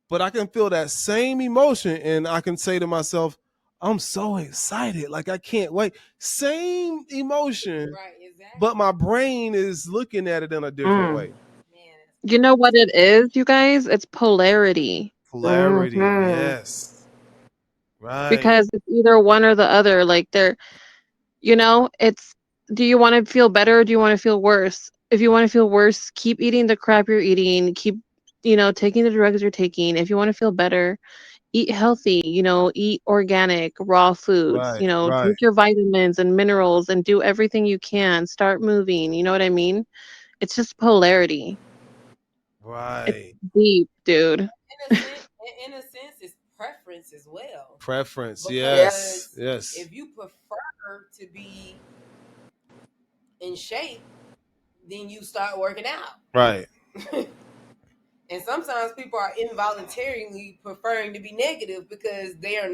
But I can feel that same emotion and I can say to myself, "I'm so excited. Like, I can't wait." Same emotion, Right, exactly. but my brain is looking at it in a different way. You know what it is, you guys? It's polarity. Polarity, yes. Right. Because it's either one or the other. Like it's, do you want to feel better or do you want to feel worse? If you want to feel worse, keep eating the crap you're eating, keep taking the drugs you're taking. If you want to feel better, eat healthy, eat organic, raw foods, Right. drink your vitamins and minerals and do everything you can. Start moving, you know what I mean? It's just polarity. Right. It's deep, dude. In a sense, it's preference as well. Preference, Because yes. if you prefer to be in shape, then you start working out. Right. And sometimes people are involuntarily preferring to be negative because they're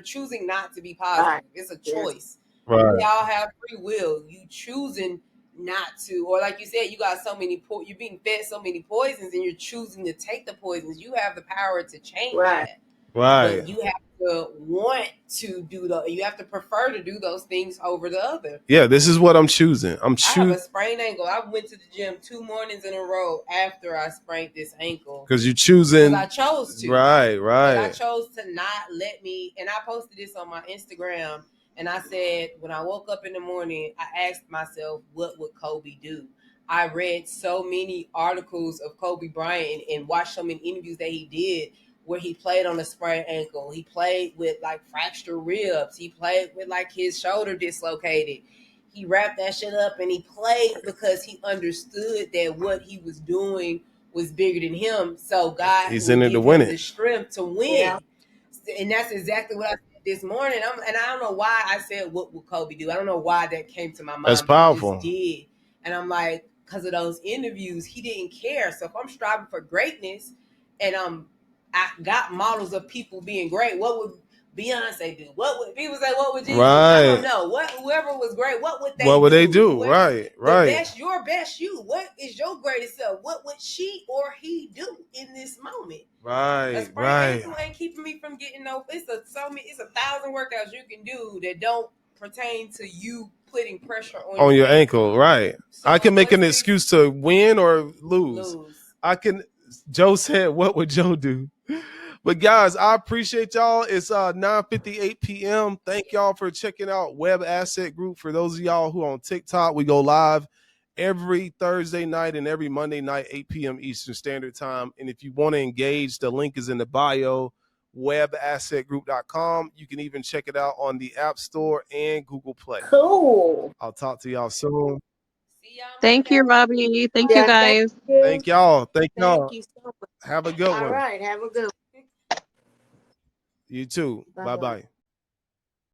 choosing not to be positive. Right. It's a choice. Right. We all have free will. You choosing not to, or like you said, you got so many, you're being fed so many poisons and you're choosing to take the poisons. You have the power to change that. Right. But you have to want to you have to prefer to do those things over the other. Yeah, this is what I'm choosing. I have a sprained ankle. I went to the gym 2 mornings in a row after I sprained this ankle. Because you're choosing. Because I chose to. Right. But I chose to not let me, and I posted this on my Instagram, and I said, when I woke up in the morning, I asked myself, what would Kobe do? I read so many articles of Kobe Bryant and watched so many interviews that he did where he played on a sprained ankle. He played with like fractured ribs. He played with like his shoulder dislocated. He wrapped that shit up and he played because he understood that what he was doing was bigger than him. So God He's in it to win it. The strength to win. Yeah. And that's exactly what I said this morning, and I don't know why I said, what would Kobe do? I don't know why that came to my mind. That's but it powerful. just did. And I'm like, because of those interviews, he didn't care. So if I'm striving for greatness and I got models of people being great, what would Beyonce do? What would people say? What would Jesus do? I don't know. Whoever was great, what would they do? Whoever, right. Your best you. What is your greatest self? What would she or he do in this moment? Right. Ankle ain't keeping me from getting no. It's 1,000 workouts you can do that don't pertain to you putting pressure on your ankle. Right. So I can make an excuse to win or lose. Joe said, what would Joe do? But guys, I appreciate y'all. It's 9:58 p.m. Thank y'all for checking out Web Asset Group. For those of y'all who are on TikTok, we go live every Thursday night and every Monday night, 8 p.m. Eastern Standard Time. And if you want to engage, the link is in the bio, webassetgroup.com. You can even check it out on the App Store and Google Play. Cool. I'll talk to y'all soon. Thank you, Robbie. Thank you, guys. Thank y'all. Thank y'all. Thank you so much. Have a good one. All right. Have a good one. You too. Bye-bye.